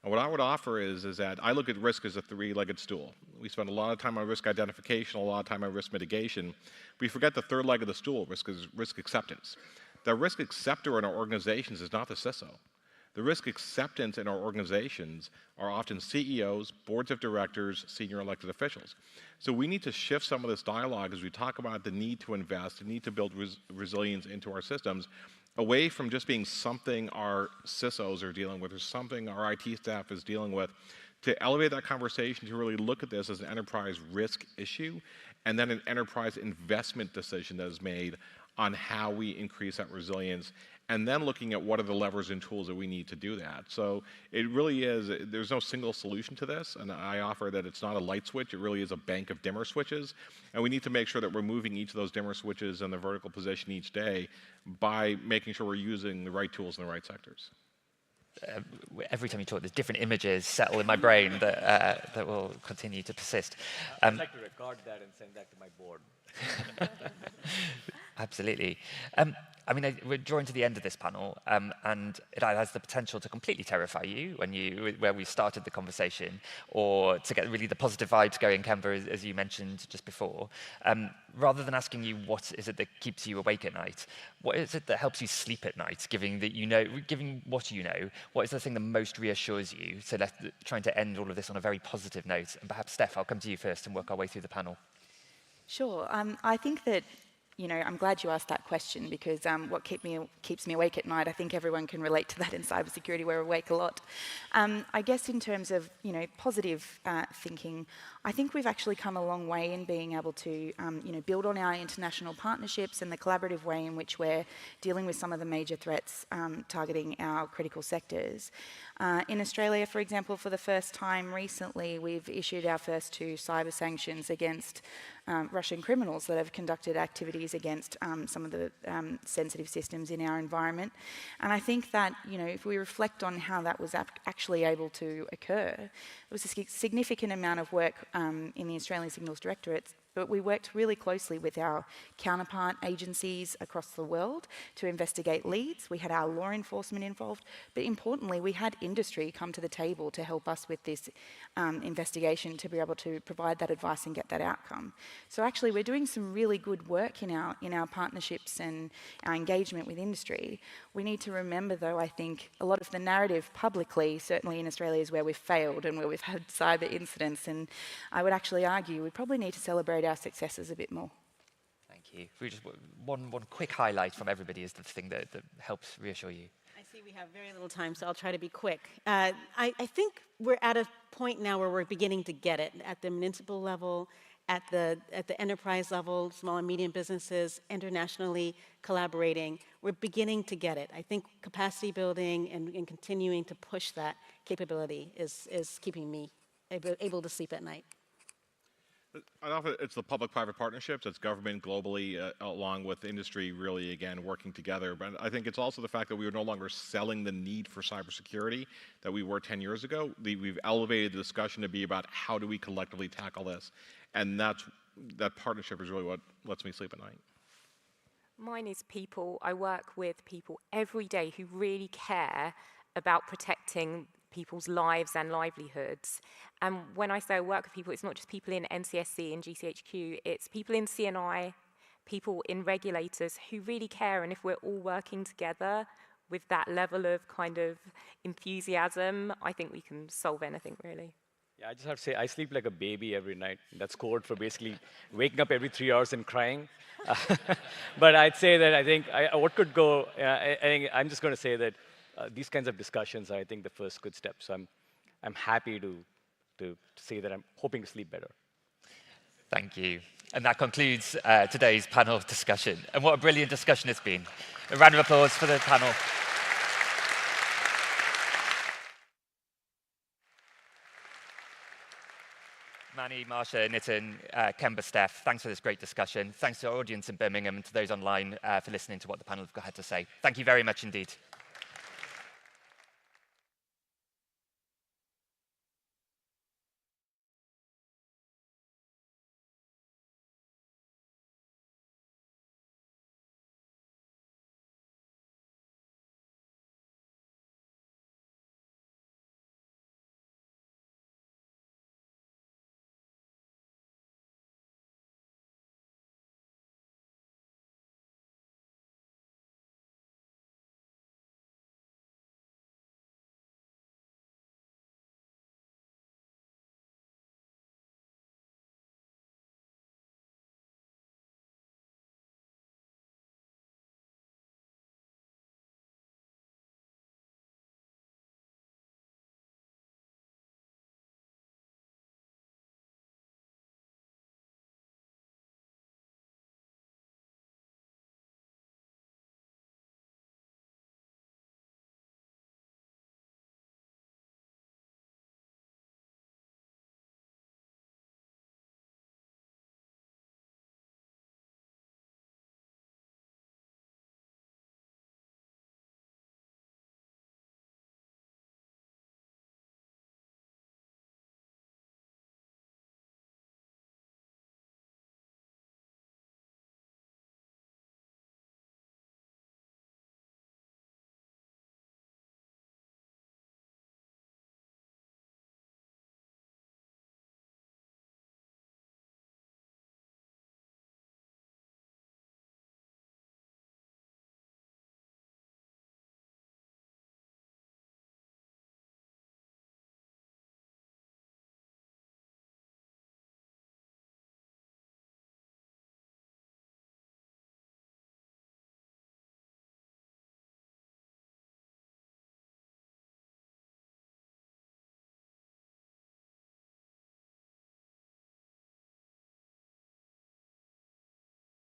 And what I would offer is that I look at risk as a three-legged stool. We spend a lot of time on risk identification, a lot of time on risk mitigation. We forget the third leg of the stool, risk acceptance. The risk acceptor in our organizations is not the CISO. The risk acceptance in our organizations are often CEOs, boards of directors, senior elected officials. So we need to shift some of this dialogue as we talk about the need to invest, the need to build resilience into our systems, away from just being something our CISOs are dealing with or something our IT staff is dealing with, to elevate that conversation to really look at this as an enterprise risk issue and then an enterprise investment decision that is made on how we increase that resilience, and then looking at what are the levers and tools that we need to do that. So it really is, there's no single solution to this, and I offer that it's not a light switch, it really is a bank of dimmer switches, and we need to make sure that we're moving each of those dimmer switches in the vertical position each day by making sure we're using the right tools in the right sectors. Every time you talk, there's different images settle in my brain that will continue to persist. I'd like to record that and send that to my board. Absolutely. I mean, we're drawing to the end of this panel, and it either has the potential to completely terrify you where we started the conversation, or to get really the positive vibes going, Kemba, as you mentioned just before. Rather than asking you what is it that keeps you awake at night, what is it that helps you sleep at night, given what you know, what is the thing that most reassures you? So let's trying to end all of this on a very positive note. And perhaps, Steph, I'll come to you first and work our way through the panel. Sure. I think that, I'm glad you asked that question, because what keeps me awake at night, I think everyone can relate to that in cybersecurity. We're awake a lot. I guess in terms of, positive thinking, I think we've actually come a long way in being able to, build on our international partnerships and the collaborative way in which we're dealing with some of the major threats targeting our critical sectors. In Australia, for example, for the first time recently, we've issued our first 2 cyber sanctions against Russian criminals that have conducted activities against some of the sensitive systems in our environment. And I think that, if we reflect on how that was actually able to occur, there was a significant amount of work in the Australian Signals Directorate, but we worked really closely with our counterpart agencies across the world to investigate leads. We had our law enforcement involved, but importantly, we had industry come to the table to help us with this investigation, to be able to provide that advice and get that outcome. So actually, we're doing some really good work in our partnerships and our engagement with industry. We need to remember, though, I think a lot of the narrative publicly, certainly in Australia, is where we've failed and where we've had cyber incidents. And I would actually argue we probably need to celebrate our successes a bit more. Thank you. Just one quick highlight from everybody is the thing that helps reassure you. I see we have very little time, so I'll try to be quick. I think we're at a point now where we're beginning to get it at the municipal level, at the enterprise level, small and medium businesses, internationally collaborating. We're beginning to get it. I think capacity building and continuing to push that capability is keeping me able to sleep at night. I often it's the public-private partnerships, it's government globally, along with industry really, again, working together. But I think it's also the fact that we are no longer selling the need for cybersecurity that we were 10 years ago. We've elevated the discussion to be about how do we collectively tackle this. And that partnership is really what lets me sleep at night. Mine is people. I work with people every day who really care about protecting people's lives and livelihoods. And when I say I work with people, it's not just people in NCSC and GCHQ, it's people in CNI, people in regulators who really care. And if we're all working together with that level of kind of enthusiasm, I think we can solve anything, really. Yeah, I just have to say, I sleep like a baby every night. That's code for basically waking up every 3 hours and crying. But I'd say that I think what could go, I think I'm just going to say that these kinds of discussions are, I think, the first good step. So I'm happy to say that I'm hoping to sleep better. Thank you. And that concludes today's panel discussion. And what a brilliant discussion it's been. A round of applause for the panel. Manny, Marsha, Nitin, Kemba, Steph, thanks for this great discussion. Thanks to our audience in Birmingham and to those online for listening to what the panel have had to say. Thank you very much indeed.